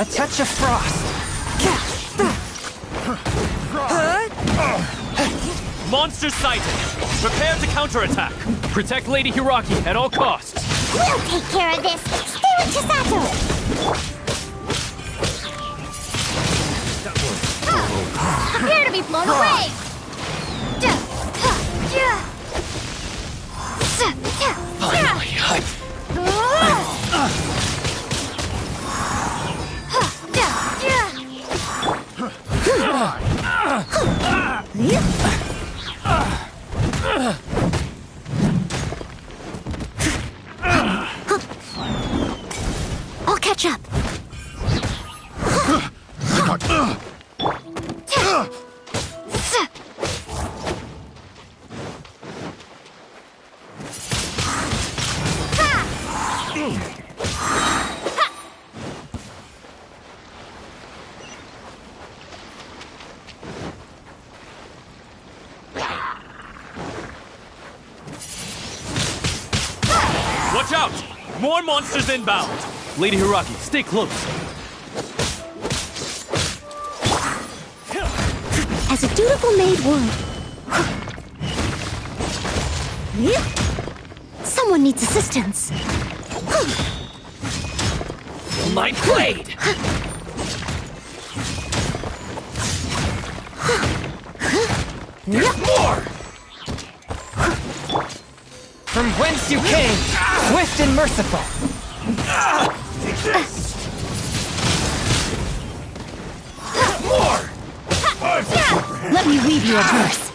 A touch of frost. Monster sighted! Prepare to counterattack! Protect Lady Hiraki at all costs! We'll take care of this! Stay with Chisato! Prepare to be blown away! I'll catch up. Watch out! More monsters inbound! Lady Hiraki, stay close. As a dutiful maid would. Someone needs assistance. My blade! There's more! From whence you came, swift and merciful. More! Let me weave you a verse.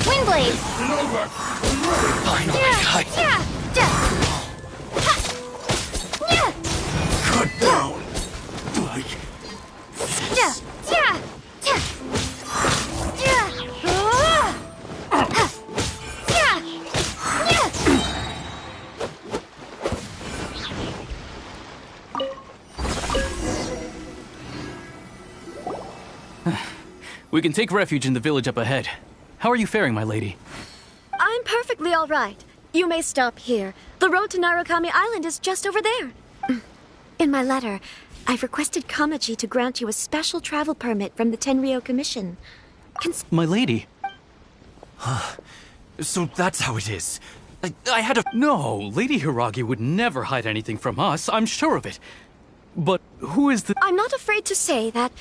Windblade! Finally, cut down. We can take refuge in the village up ahead. How are you faring, my lady? I'm perfectly all right. You may stop here. The road to Narukami Island is just over there. In my letter, I've requested Kamaji to grant you a special travel permit from the Tenryou Commission. My lady. So that's how it is. I had a... No, Lady Hiragi would never hide anything from us, I'm sure of it. But who is the... I'm not afraid to say that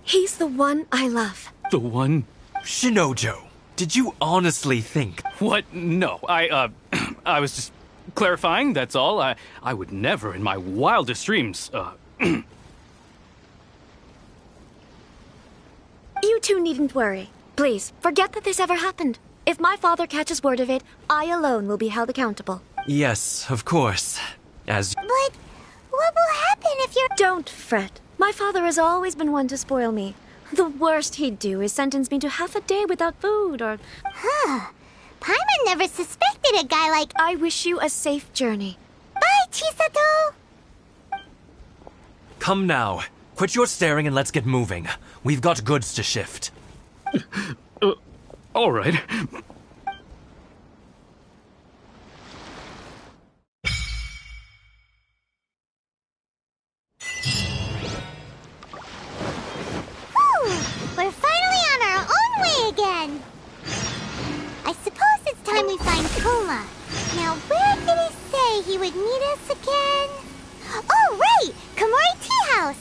he's the one I love. The one... Shinojo, did you honestly think... What? No, I was just clarifying, that's all. I would never in my wildest dreams, You two needn't worry. Please, forget that this ever happened. If my father catches word of it, I alone will be held accountable. Yes, of course. As... But what will happen if you're... Don't fret. My father has always been one to spoil me. The worst he'd do is sentence me to half a day without food or... Paimon never suspected a guy like... I wish you a safe journey. Bye, Chisato! Come now. Quit your staring and let's get moving. We've got goods to shift. All right. We're finally on our own way again! I suppose it's time we find Kuma. Now, where did he say he would meet us again? Oh, right! Komori Tea House!